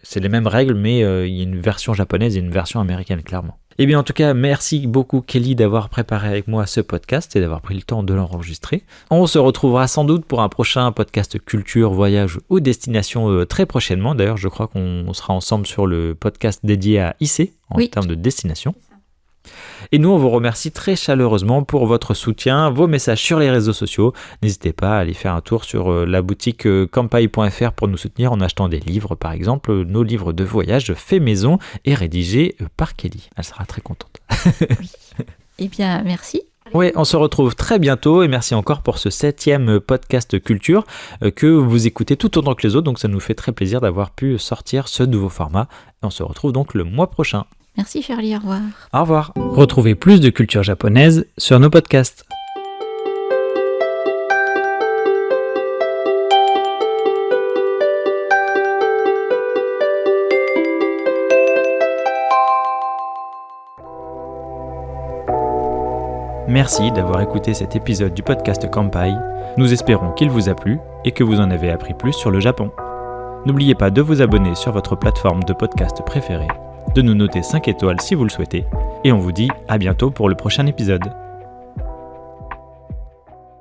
C'est les mêmes règles, mais il y a une version japonaise et une version américaine, clairement. Eh bien, en tout cas, merci beaucoup, Kelly, d'avoir préparé avec moi ce podcast et d'avoir pris le temps de l'enregistrer. On se retrouvera sans doute pour un prochain podcast culture, voyage ou destination très prochainement. D'ailleurs, je crois qu'on sera ensemble sur le podcast dédié à Issei en termes de destination. Et nous, on vous remercie très chaleureusement pour votre soutien, vos messages sur les réseaux sociaux. N'hésitez pas à aller faire un tour sur la boutique kampai.fr pour nous soutenir en achetant des livres, par exemple nos livres de voyage faits maison et rédigés par Kelly. Elle sera très contente. Oui. Eh bien, merci. Oui, on se retrouve très bientôt et merci encore pour ce 7e podcast culture que vous écoutez tout autant que les autres. Donc ça nous fait très plaisir d'avoir pu sortir ce nouveau format. Et on se retrouve donc le mois prochain. Merci Charlie, au revoir. Au revoir. Retrouvez plus de culture japonaise sur nos podcasts. Merci d'avoir écouté cet épisode du podcast Kampai. Nous espérons qu'il vous a plu et que vous en avez appris plus sur le Japon. N'oubliez pas de vous abonner sur votre plateforme de podcast préférée, de nous noter 5 étoiles si vous le souhaitez, et on vous dit à bientôt pour le prochain épisode.